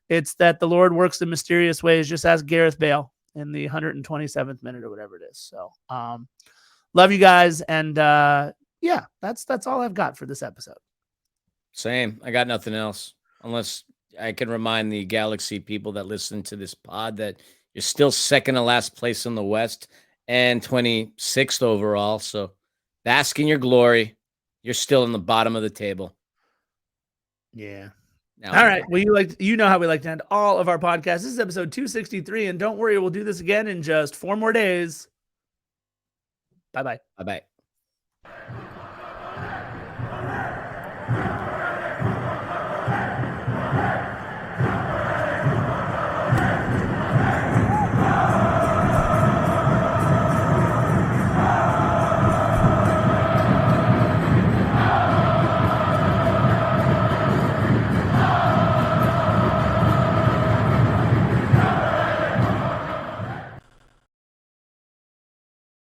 it's that the Lord works in mysterious ways. Just ask Gareth Bale in the 127th minute or whatever it is. So love you guys. And yeah, that's all I've got for this episode. Same. I got nothing else, unless I can remind the Galaxy people that listen to this pod that you're still second to last place in the West and 26th overall. So bask in your glory. You're still in the bottom of the table. Yeah. All right. Well, you know how we like to end all of our podcasts. This is episode 263, and don't worry, we'll do this again in just 4 more days. Bye-bye. Bye-bye.